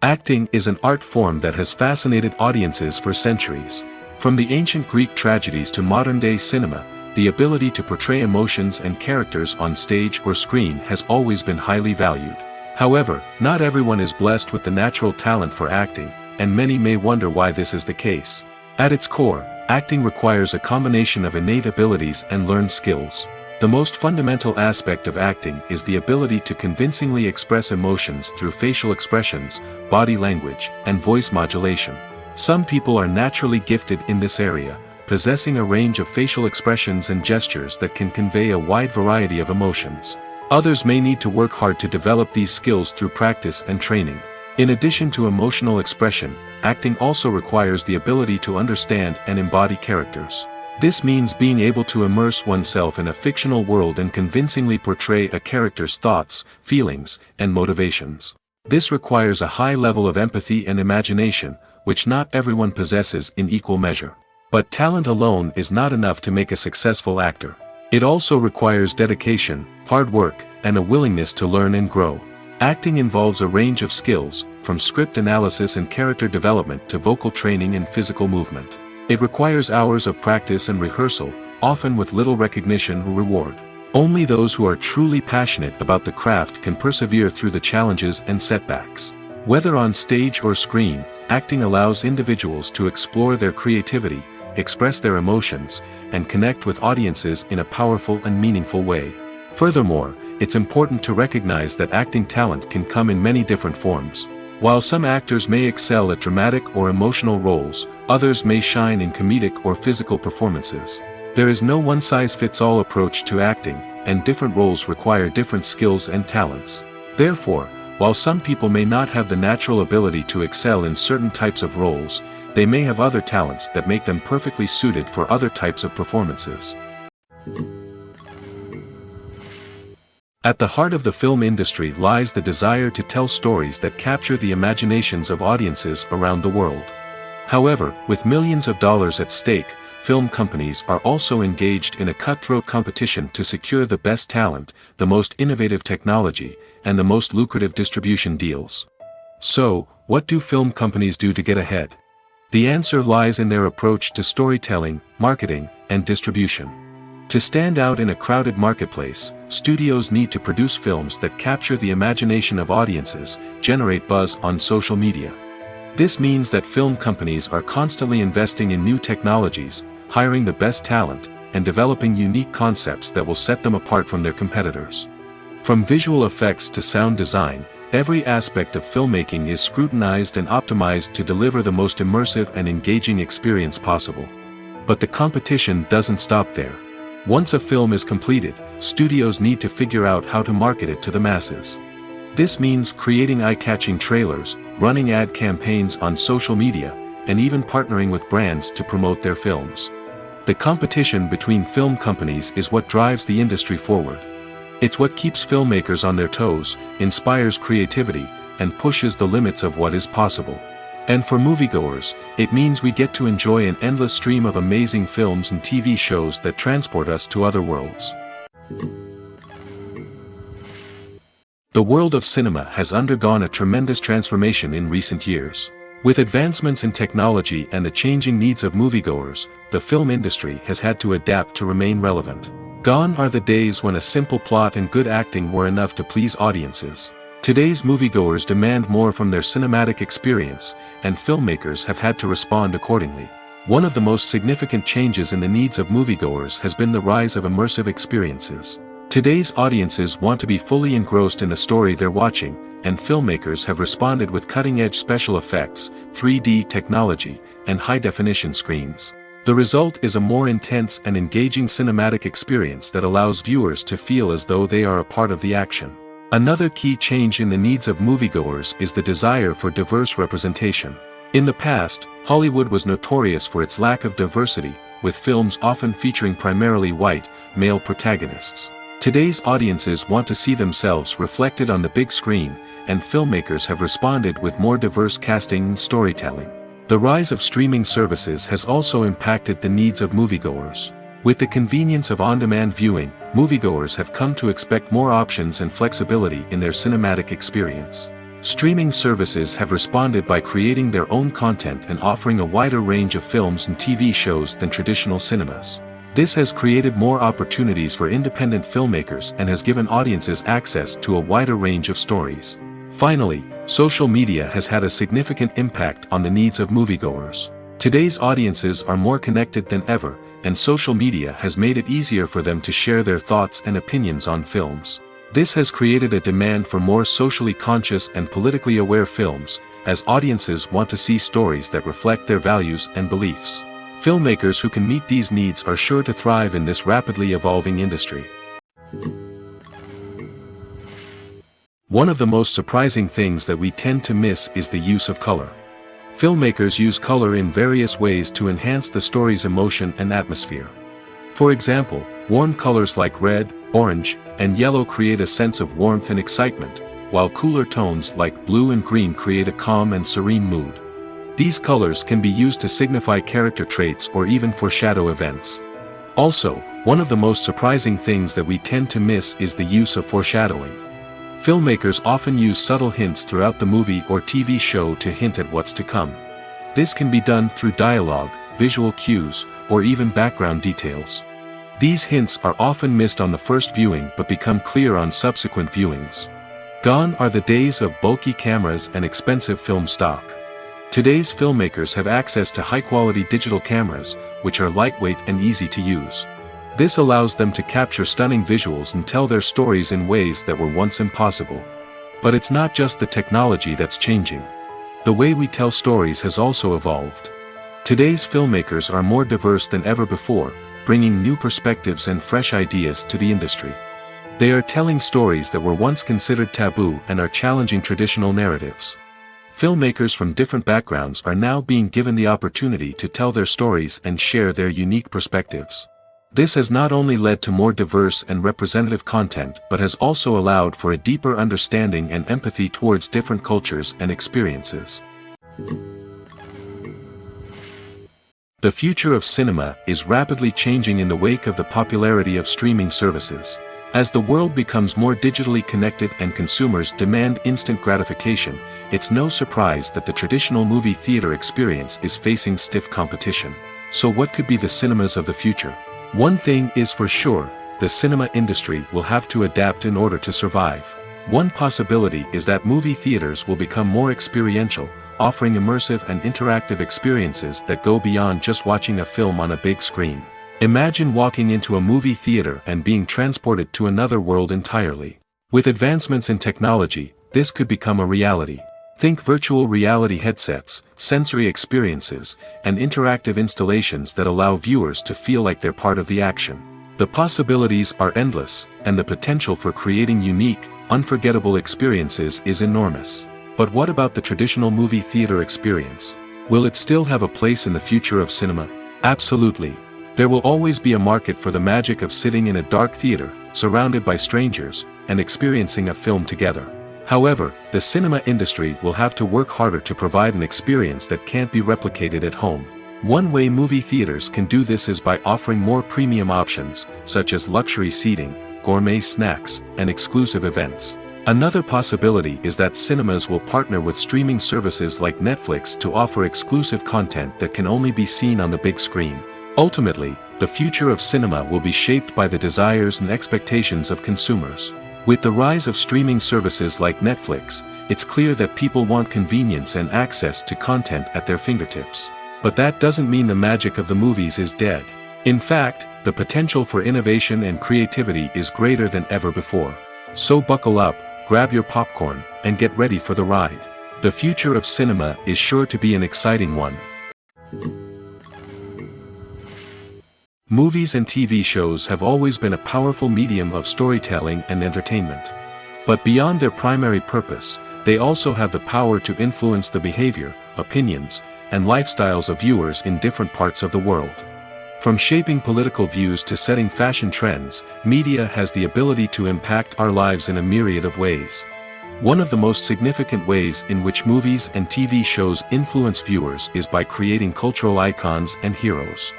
Speaker 1: Acting is an art form that has fascinated audiences for centuries. From the ancient Greek tragedies to modern-day cinema, the ability to portray emotions and characters on stage or screen has always been highly valued. However, not everyone is blessed with the natural talent for acting, and many may wonder why this is the case. At its core, acting requires a combination of innate abilities and learned skills. The most fundamental aspect of acting is the ability to convincingly express emotions through facial expressions, body language, and voice modulation. Some people are naturally gifted in this area, possessing a range of facial expressions and gestures that can convey a wide variety of emotions. Others may need to work hard to develop these skills through practice and training. In addition to emotional expression, acting also requires the ability to understand and embody characters. This means being able to immerse oneself in a fictional world and convincingly portray a character's thoughts, feelings, and motivations. This requires a high level of empathy and imagination, which not everyone possesses in equal measure. But talent alone is not enough to make a successful actor. It also requires dedication, hard work, and a willingness to learn and grow. Acting involves a range of skills, from script analysis and character development to vocal training and physical movement. It requires hours of practice and rehearsal, often with little recognition or reward. Only those who are truly passionate about the craft can persevere through the challenges and setbacks. Whether on stage or screen, acting allows individuals to explore their creativity, express their emotions, and connect with audiences in a powerful and meaningful way. Furthermore, it's important to recognize that acting talent can come in many different forms. While some actors may excel at dramatic or emotional roles, others may shine in comedic or physical performances. There is no one-size-fits-all approach to acting, and different roles require different skills and talents. Therefore, while some people may not have the natural ability to excel in certain types of roles, they may have other talents that make them perfectly suited for other types of performances. At the heart of the film industry lies the desire to tell stories that capture the imaginations of audiences around the world. However, with millions of dollars at stake, film companies are also engaged in a cutthroat competition to secure the best talent, the most innovative technology, and the most lucrative distribution deals. So, what do film companies do to get ahead? The answer lies in their approach to storytelling, marketing, and distribution. To stand out in a crowded marketplace, studios need to produce films that capture the imagination of audiences, generate buzz on social media. This means that film companies are constantly investing in new technologies, hiring the best talent, and developing unique concepts that will set them apart from their competitors. From visual effects to sound design, every aspect of filmmaking is scrutinized and optimized to deliver the most immersive and engaging experience possible. But the competition doesn't stop there. Once a film is completed, studios need to figure out how to market it to the masses. This means creating eye-catching trailers, running ad campaigns on social media, and even partnering with brands to promote their films. The competition between film companies is what drives the industry forward. It's what keeps filmmakers on their toes, inspires creativity, and pushes the limits of what is possible. And for moviegoers, it means we get to enjoy an endless stream of amazing films and TV shows that transport us to other worlds. The world of cinema has undergone a tremendous transformation in recent years. With advancements in technology and the changing needs of moviegoers, the film industry has had to adapt to remain relevant. Gone are the days when a simple plot and good acting were enough to please audiences. Today's moviegoers demand more from their cinematic experience, and filmmakers have had to respond accordingly. One of the most significant changes in the needs of moviegoers has been the rise of immersive experiences. Today's audiences want to be fully engrossed in the story they're watching, and filmmakers have responded with cutting-edge special effects, 3D technology, and high-definition screens. The result is a more intense and engaging cinematic experience that allows viewers to feel as though they are a part of the action. Another key change in the needs of moviegoers is the desire for diverse representation. In the past, Hollywood was notorious for its lack of diversity, with films often featuring primarily white, male protagonists. Today's audiences want to see themselves reflected on the big screen, and filmmakers have responded with more diverse casting and storytelling. The rise of streaming services has also impacted the needs of moviegoers. With the convenience of on-demand viewing, moviegoers have come to expect more options and flexibility in their cinematic experience. Streaming services have responded by creating their own content and offering a wider range of films and TV shows than traditional cinemas. This has created more opportunities for independent filmmakers and has given audiences access to a wider range of stories. Finally, social media has had a significant impact on the needs of moviegoers. Today's audiences are more connected than ever, and social media has made it easier for them to share their thoughts and opinions on films. This has created a demand for more socially conscious and politically aware films, as audiences want to see stories that reflect their values and beliefs. Filmmakers who can meet these needs are sure to thrive in this rapidly evolving industry. One of the most surprising things that we tend to miss is the use of color. Filmmakers use color in various ways to enhance the story's emotion and atmosphere. For example, warm colors like red, orange, and yellow create a sense of warmth and excitement, while cooler tones like blue and green create a calm and serene mood. These colors can be used to signify character traits or even foreshadow events. Also, one of the most surprising things that we tend to miss is the use of foreshadowing. Filmmakers often use subtle hints throughout the movie or TV show to hint at what's to come. This can be done through dialogue, visual cues, or even background details. These hints are often missed on the first viewing but become clear on subsequent viewings. Gone are the days of bulky cameras and expensive film stock. Today's filmmakers have access to high-quality digital cameras, which are lightweight and easy to use. This allows them to capture stunning visuals and tell their stories in ways that were once impossible. But it's not just the technology that's changing. The way we tell stories has also evolved. Today's filmmakers are more diverse than ever before, bringing new perspectives and fresh ideas to the industry. They are telling stories that were once considered taboo and are challenging traditional narratives. Filmmakers from different backgrounds are now being given the opportunity to tell their stories and share their unique perspectives. This has not only led to more diverse and representative content but has also allowed for a deeper understanding and empathy towards different cultures and experiences. The future of cinema is rapidly changing in the wake of the popularity of streaming services. As the world becomes more digitally connected and consumers demand instant gratification, it's no surprise that the traditional movie theater experience is facing stiff competition. So what could be the cinemas of the future? One thing is for sure, the cinema industry will have to adapt in order to survive. One possibility is that movie theaters will become more experiential, offering immersive and interactive experiences that go beyond just watching a film on a big screen. Imagine walking into a movie theater and being transported to another world entirely. With advancements in technology, this could become a reality. Think virtual reality headsets, sensory experiences, and interactive installations that allow viewers to feel like they're part of the action. The possibilities are endless, and the potential for creating unique, unforgettable experiences is enormous. But what about the traditional movie theater experience? Will it still have a place in the future of cinema? Absolutely. There will always be a market for the magic of sitting in a dark theater, surrounded by strangers, and experiencing a film together. However, the cinema industry will have to work harder to provide an experience that can't be replicated at home. One way movie theaters can do this is by offering more premium options, such as luxury seating, gourmet snacks, and exclusive events. Another possibility is that cinemas will partner with streaming services like Netflix to offer exclusive content that can only be seen on the big screen. Ultimately, the future of cinema will be shaped by the desires and expectations of consumers. With the rise of streaming services like Netflix, it's clear that people want convenience and access to content at their fingertips. But that doesn't mean the magic of the movies is dead. In fact, the potential for innovation and creativity is greater than ever before. So buckle up, grab your popcorn, and get ready for the ride. The future of cinema is sure to be an exciting one. Movies and TV shows have always been a powerful medium of storytelling and entertainment. But beyond their primary purpose, they also have the power to influence the behavior, opinions, and lifestyles of viewers in different parts of the world. From shaping political views to setting fashion trends, media has the ability to impact our lives in a myriad of ways. One of the most significant ways in which movies and TV shows influence viewers is by creating cultural icons and heroes.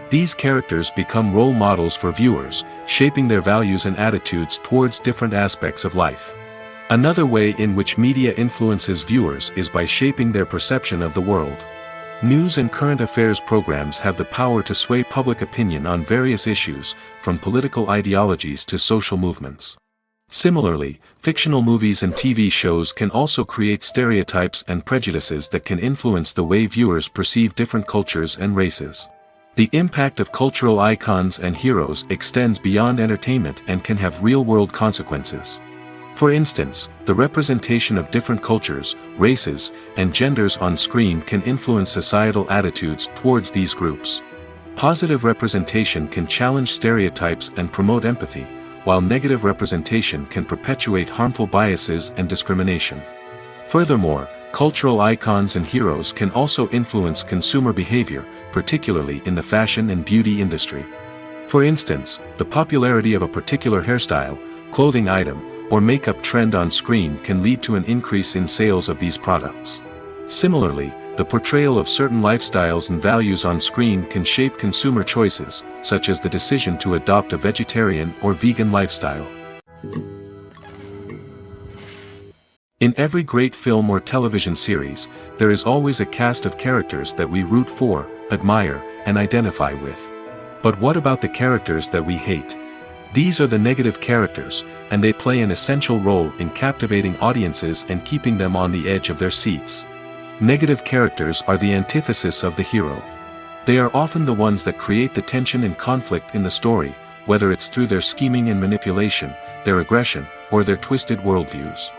Speaker 1: These characters become role models for viewers, shaping their values and attitudes towards different aspects of life. Another way in which media influences viewers is by shaping their perception of the world. News and current affairs programs have the power to sway public opinion on various issues, from political ideologies to social movements. Similarly, fictional movies and TV shows can also create stereotypes and prejudices that can influence the way viewers perceive different cultures and races. The impact of cultural icons and heroes extends beyond entertainment and can have real-world consequences. For instance, the representation of different cultures, races, and genders on screen can influence societal attitudes towards these groups. Positive representation can challenge stereotypes and promote empathy, while negative representation can perpetuate harmful biases and discrimination. Furthermore, cultural icons and heroes can also influence consumer behavior, particularly in the fashion and beauty industry. For instance, the popularity of a particular hairstyle, clothing item, or makeup trend on screen can lead to an increase in sales of these products. Similarly, the portrayal of certain lifestyles and values on screen can shape consumer choices, such as the decision to adopt a vegetarian or vegan lifestyle. In every great film or television series, there is always a cast of characters that we root for, admire, and identify with. But what about the characters that we hate? These are the negative characters, and they play an essential role in captivating audiences and keeping them on the edge of their seats. Negative characters are the antithesis of the hero. They are often the ones that create the tension and conflict in the story, whether it's through their scheming and manipulation, their aggression, or their twisted worldviews.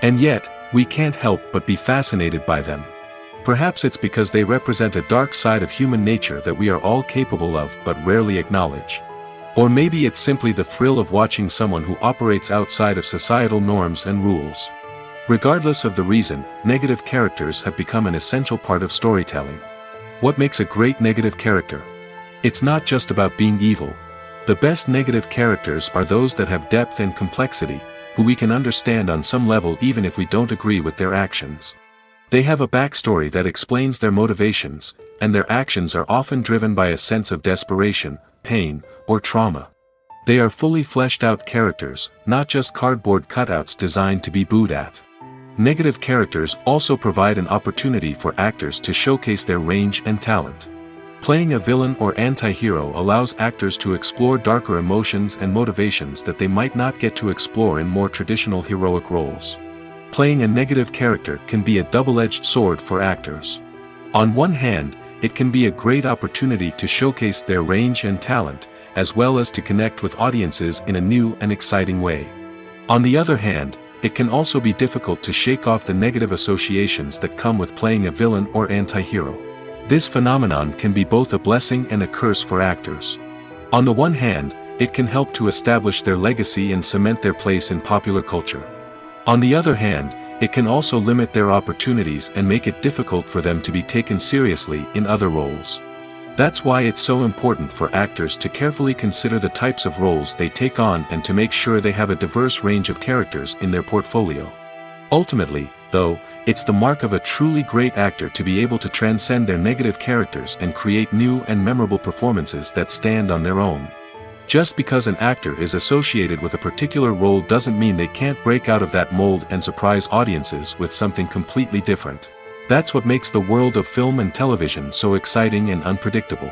Speaker 1: And yet, we can't help but be fascinated by them. Perhaps it's because they represent a dark side of human nature that we are all capable of but rarely acknowledge. Or maybe it's simply the thrill of watching someone who operates outside of societal norms and rules. Regardless of the reason, negative characters have become an essential part of storytelling. What makes a great negative character? It's not just about being evil. The best negative characters are those that have depth and complexity, who we can understand on some level even if we don't agree with their actions. They have a backstory that explains their motivations, and their actions are often driven by a sense of desperation, pain, or trauma. They are fully fleshed out characters, not just cardboard cutouts designed to be booed at. Negative characters also provide an opportunity for actors to showcase their range and talent. Playing a villain or anti-hero allows actors to explore darker emotions and motivations that they might not get to explore in more traditional heroic roles. Playing a negative character can be a double-edged sword for actors. On one hand, it can be a great opportunity to showcase their range and talent, as well as to connect with audiences in a new and exciting way. On the other hand, it can also be difficult to shake off the negative associations that come with playing a villain or anti-hero. This phenomenon can be both a blessing and a curse for actors. On the one hand, it can help to establish their legacy and cement their place in popular culture. On the other hand, it can also limit their opportunities and make it difficult for them to be taken seriously in other roles. That's why it's so important for actors to carefully consider the types of roles they take on and to make sure they have a diverse range of characters in their portfolio. Ultimately, though, it's the mark of a truly great actor to be able to transcend their negative characters and create new and memorable performances that stand on their own. Just because an actor is associated with a particular role doesn't mean they can't break out of that mold and surprise audiences with something completely different. That's what makes the world of film and television so exciting and unpredictable.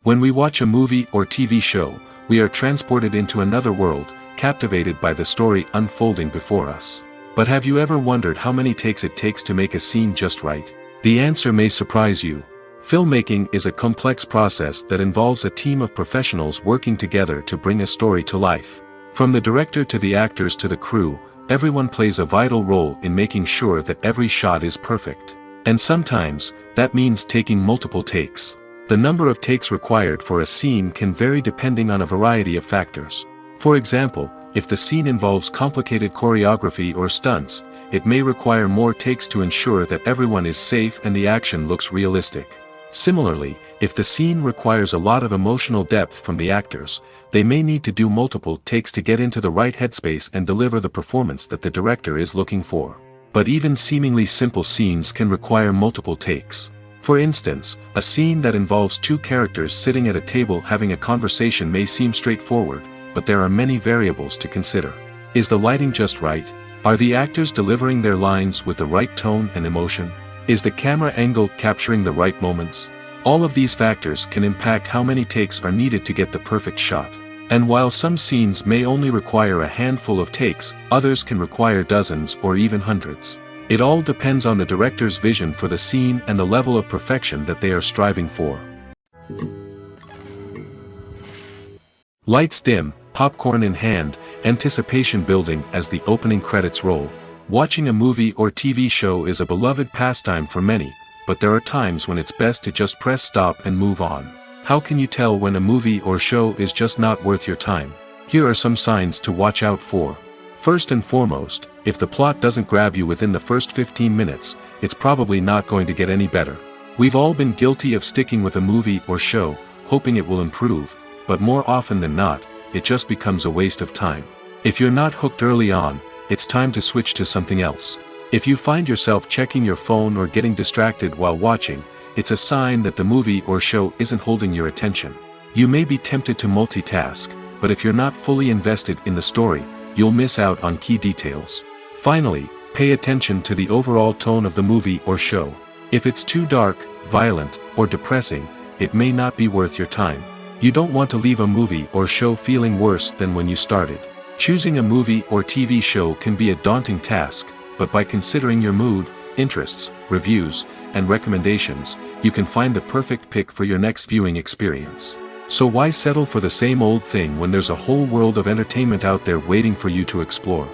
Speaker 1: When we watch a movie or TV show, we are transported into another world, captivated by the story unfolding before us. But have you ever wondered how many takes it takes to make a scene just right? The answer may surprise you. Filmmaking is a complex process that involves a team of professionals working together to bring a story to life. From the director to the actors to the crew, everyone plays a vital role in making sure that every shot is perfect. And sometimes, that means taking multiple takes. The number of takes required for a scene can vary depending on a variety of factors. For example, if the scene involves complicated choreography or stunts, it may require more takes to ensure that everyone is safe and the action looks realistic. Similarly, if the scene requires a lot of emotional depth from the actors, they may need to do multiple takes to get into the right headspace and deliver the performance that the director is looking for. But even seemingly simple scenes can require multiple takes. For instance, a scene that involves two characters sitting at a table having a conversation may seem straightforward, but there are many variables to consider. Is the lighting just right? Are the actors delivering their lines with the right tone and emotion? Is the camera angle capturing the right moments? All of these factors can impact how many takes are needed to get the perfect shot. And while some scenes may only require a handful of takes, others can require dozens or even hundreds. It all depends on the director's vision for the scene and the level of perfection that they are striving for. Lights dim, popcorn in hand, anticipation building as the opening credits roll. Watching a movie or TV show is a beloved pastime for many, but there are times when it's best to just press stop and move on. How can you tell when a movie or show is just not worth your time? Here are some signs to watch out for. First and foremost, if the plot doesn't grab you within the first 15 minutes, it's probably not going to get any better. We've all been guilty of sticking with a movie or show, hoping it will improve, but more often than not, it just becomes a waste of time. If you're not hooked early on, it's time to switch to something else. If you find yourself checking your phone or getting distracted while watching, it's a sign that the movie or show isn't holding your attention. You may be tempted to multitask, but if you're not fully invested in the story, you'll miss out on key details. Finally, pay attention to the overall tone of the movie or show. If it's too dark, violent, or depressing, it may not be worth your time. You don't want to leave a movie or show feeling worse than when you started. Choosing a movie or TV show can be a daunting task, but by considering your mood, interests, reviews, and recommendations, you can find the perfect pick for your next viewing experience. So why settle for the same old thing when there's a whole world of entertainment out there waiting for you to explore?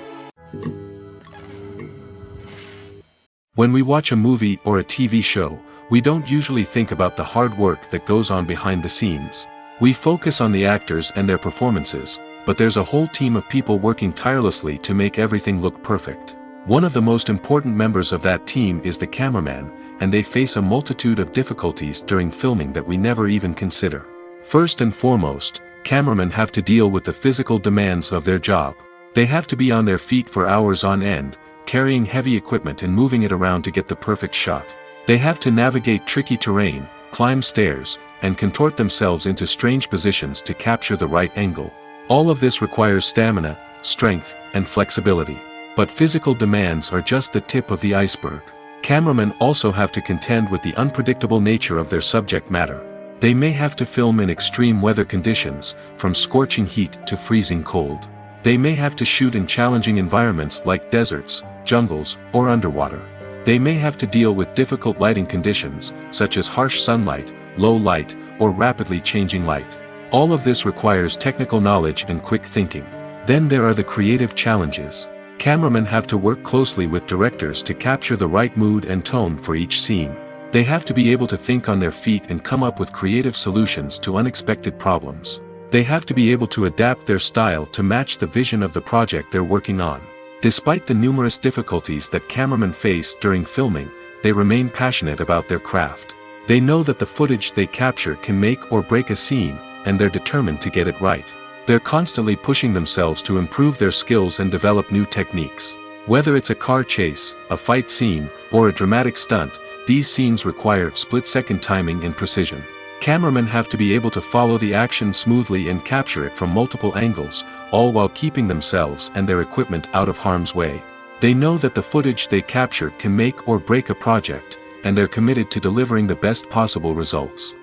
Speaker 1: When we watch a movie or a TV show, we don't usually think about the hard work that goes on behind the scenes. We focus on the actors and their performances, but there's a whole team of people working tirelessly to make everything look perfect. One of the most important members of that team is the cameraman, and they face a multitude of difficulties during filming that we never even consider. First and foremost, cameramen have to deal with the physical demands of their job. They have to be on their feet for hours on end, carrying heavy equipment and moving it around to get the perfect shot. They have to navigate tricky terrain, climb stairs, and contort themselves into strange positions to capture the right angle. All of this requires stamina, strength, and flexibility. But physical demands are just the tip of the iceberg. Cameramen also have to contend with the unpredictable nature of their subject matter. They may have to film in extreme weather conditions, from scorching heat to freezing cold. They may have to shoot in challenging environments like deserts, jungles, or underwater. They may have to deal with difficult lighting conditions, such as harsh sunlight, low light, or rapidly changing light. All of this requires technical knowledge and quick thinking. Then there are the creative challenges. Cameramen have to work closely with directors to capture the right mood and tone for each scene. They have to be able to think on their feet and come up with creative solutions to unexpected problems. They have to be able to adapt their style to match the vision of the project they're working on. Despite the numerous difficulties that cameramen face during filming, they remain passionate about their craft. They know that the footage they capture can make or break a scene, and they're determined to get it right. They're constantly pushing themselves to improve their skills and develop new techniques. Whether it's a car chase, a fight scene, or a dramatic stunt, these scenes require split-second timing and precision. Cameramen have to be able to follow the action smoothly and capture it from multiple angles, all while keeping themselves and their equipment out of harm's way. They know that the footage they capture can make or break a project, and they're committed to delivering the best possible results.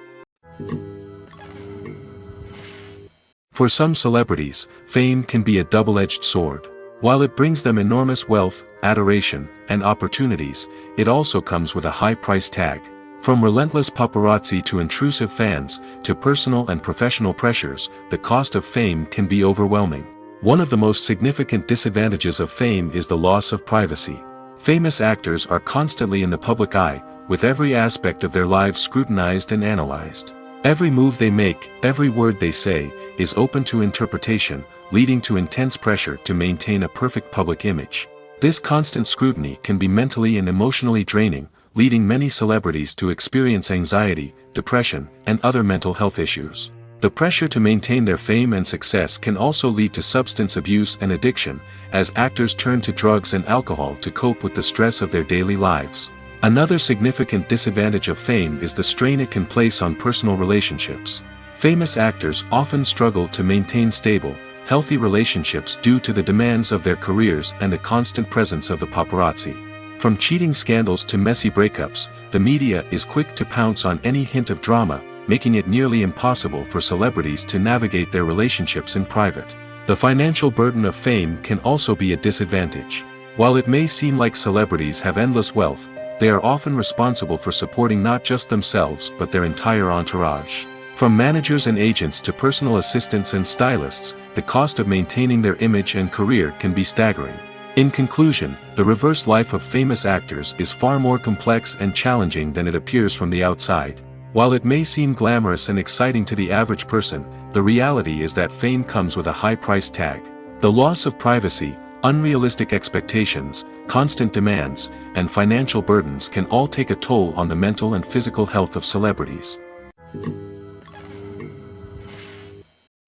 Speaker 1: For some celebrities, fame can be a double-edged sword. While it brings them enormous wealth, adoration, and opportunities, it also comes with a high price tag. From relentless paparazzi to intrusive fans, to personal and professional pressures, the cost of fame can be overwhelming. One of the most significant disadvantages of fame is the loss of privacy. Famous actors are constantly in the public eye, with every aspect of their lives scrutinized and analyzed. Every move they make, every word they say, is open to interpretation, leading to intense pressure to maintain a perfect public image. This constant scrutiny can be mentally and emotionally draining, leading many celebrities to experience anxiety, depression, and other mental health issues. The pressure to maintain their fame and success can also lead to substance abuse and addiction, as actors turn to drugs and alcohol to cope with the stress of their daily lives. Another significant disadvantage of fame is the strain it can place on personal relationships. Famous actors often struggle to maintain stable, healthy relationships due to the demands of their careers and the constant presence of the paparazzi. From cheating scandals to messy breakups, the media is quick to pounce on any hint of drama, making it nearly impossible for celebrities to navigate their relationships in private. The financial burden of fame can also be a disadvantage. While it may seem like celebrities have endless wealth, they are often responsible for supporting not just themselves but their entire entourage. From managers and agents to personal assistants and stylists, the cost of maintaining their image and career can be staggering. In conclusion, the reverse life of famous actors is far more complex and challenging than it appears from the outside. While it may seem glamorous and exciting to the average person, the reality is that fame comes with a high price tag. The loss of privacy, unrealistic expectations, constant demands, and financial burdens can all take a toll on the mental and physical health of celebrities.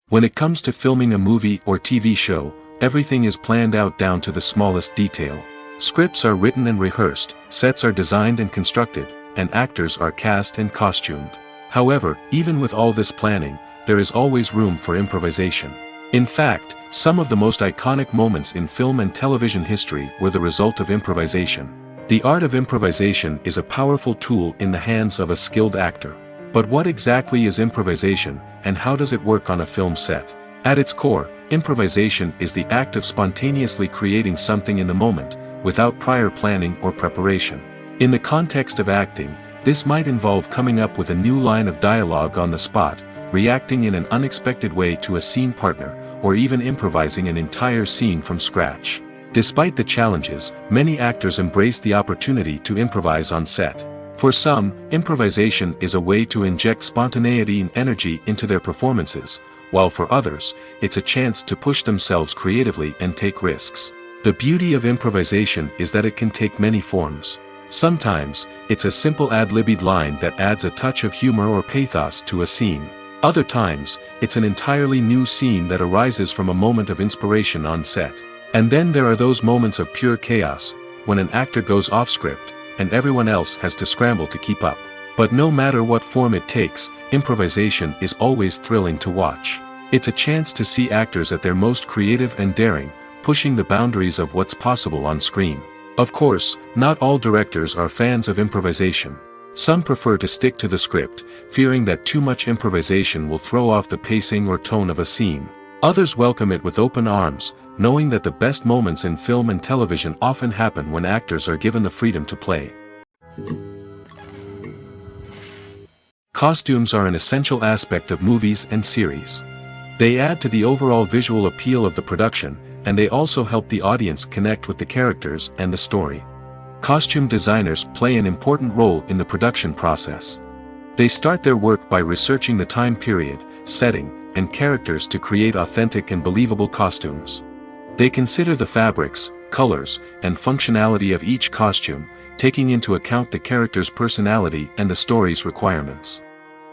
Speaker 1: When it comes to filming a movie or TV show, everything is planned out down to the smallest detail. Scripts are written and rehearsed, sets are designed and constructed, and actors are cast and costumed. However, even with all this planning, there is always room for improvisation. In fact, some of the most iconic moments in film and television history were the result of improvisation. The art of improvisation is a powerful tool in the hands of a skilled actor. But what exactly is improvisation, and how does it work on a film set? At its core, improvisation is the act of spontaneously creating something in the moment, without prior planning or preparation. In the context of acting, this might involve coming up with a new line of dialogue on the spot, reacting in an unexpected way to a scene partner, or even improvising an entire scene from scratch. Despite the challenges, many actors embrace the opportunity to improvise on set. For some, improvisation is a way to inject spontaneity and energy into their performances, while for others, it's a chance to push themselves creatively and take risks. The beauty of improvisation is that it can take many forms. Sometimes, it's a simple ad-libbed line that adds a touch of humor or pathos to a scene. Other times, it's an entirely new scene that arises from a moment of inspiration on set. And then there are those moments of pure chaos, when an actor goes off script, and everyone else has to scramble to keep up. But no matter what form it takes, improvisation is always thrilling to watch. It's a chance to see actors at their most creative and daring, pushing the boundaries of what's possible on screen. Of course, not all directors are fans of improvisation. Some prefer to stick to the script, fearing that too much improvisation will throw off the pacing or tone of a scene. Others welcome it with open arms, knowing that the best moments in film and television often happen when actors are given the freedom to play. Costumes are an essential aspect of movies and series. They add to the overall visual appeal of the production, and they also help the audience connect with the characters and the story. Costume designers play an important role in the production process. They start their work by researching the time period, setting, and characters to create authentic and believable costumes. They consider the fabrics, colors, and functionality of each costume, taking into account the character's personality and the story's requirements.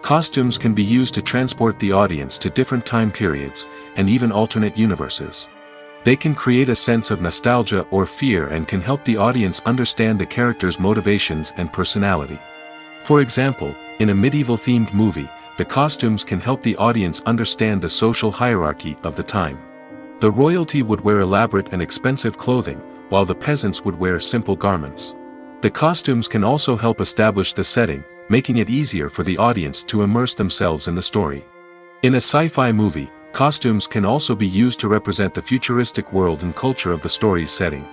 Speaker 1: Costumes can be used to transport the audience to different time periods, and even alternate universes. They can create a sense of nostalgia or fear and can help the audience understand the character's motivations and personality. For example, in a medieval-themed movie, the costumes can help the audience understand the social hierarchy of the time. The royalty would wear elaborate and expensive clothing, while the peasants would wear simple garments. The costumes can also help establish the setting, making it easier for the audience to immerse themselves in the story. In a sci-fi movie, costumes can also be used to represent the futuristic world and culture of the story's setting.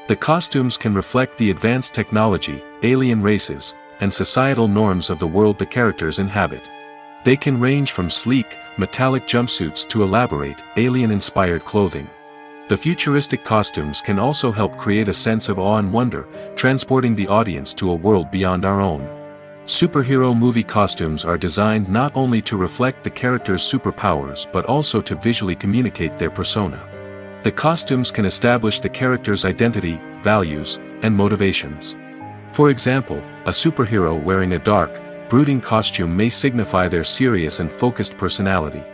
Speaker 1: The costumes can reflect the advanced technology, alien races, and societal norms of the world the characters inhabit. They can range from sleek, metallic jumpsuits to elaborate, alien-inspired clothing. The futuristic costumes can also help create a sense of awe and wonder, transporting the audience to a world beyond our own. Superhero movie costumes are designed not only to reflect the character's superpowers but also to visually communicate their persona. The costumes can establish the character's identity, values, and motivations. For example, a superhero wearing a dark, brooding costume may signify their serious and focused personality.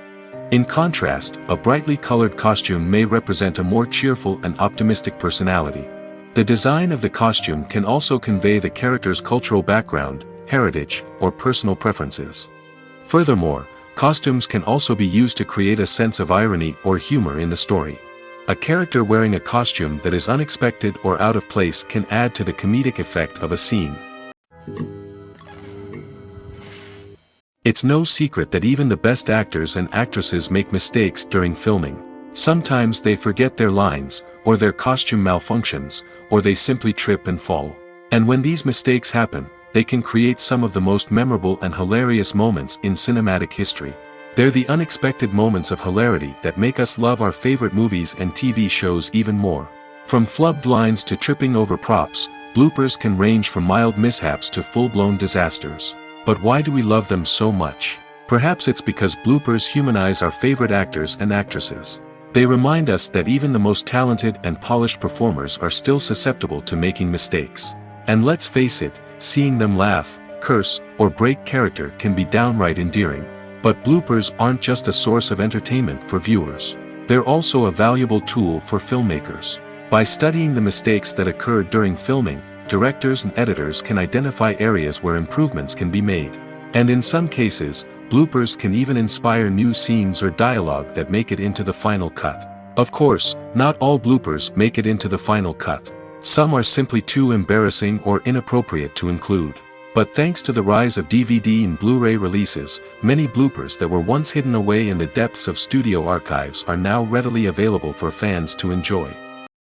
Speaker 1: In contrast, a brightly colored costume may represent a more cheerful and optimistic personality. The design of the costume can also convey the character's cultural background, heritage, or personal preferences. Furthermore, costumes can also be used to create a sense of irony or humor in the story. A character wearing a costume that is unexpected or out of place can add to the comedic effect of a scene. It's no secret that even the best actors and actresses make mistakes during filming. Sometimes they forget their lines, or their costume malfunctions, or they simply trip and fall. And when these mistakes happen, they can create some of the most memorable and hilarious moments in cinematic history. They're the unexpected moments of hilarity that make us love our favorite movies and TV shows even more. From flubbed lines to tripping over props, bloopers can range from mild mishaps to full-blown disasters. But why do we love them so much? Perhaps it's because bloopers humanize our favorite actors and actresses. They remind us that even the most talented and polished performers are still susceptible to making mistakes. And let's face it, seeing them laugh, curse, or break character can be downright endearing. But bloopers aren't just a source of entertainment for viewers. They're also a valuable tool for filmmakers. By studying the mistakes that occurred during filming, directors and editors can identify areas where improvements can be made. And in some cases, bloopers can even inspire new scenes or dialogue that make it into the final cut. Of course, not all bloopers make it into the final cut. Some are simply too embarrassing or inappropriate to include. But thanks to the rise of DVD and Blu-ray releases, many bloopers that were once hidden away in the depths of studio archives are now readily available for fans to enjoy.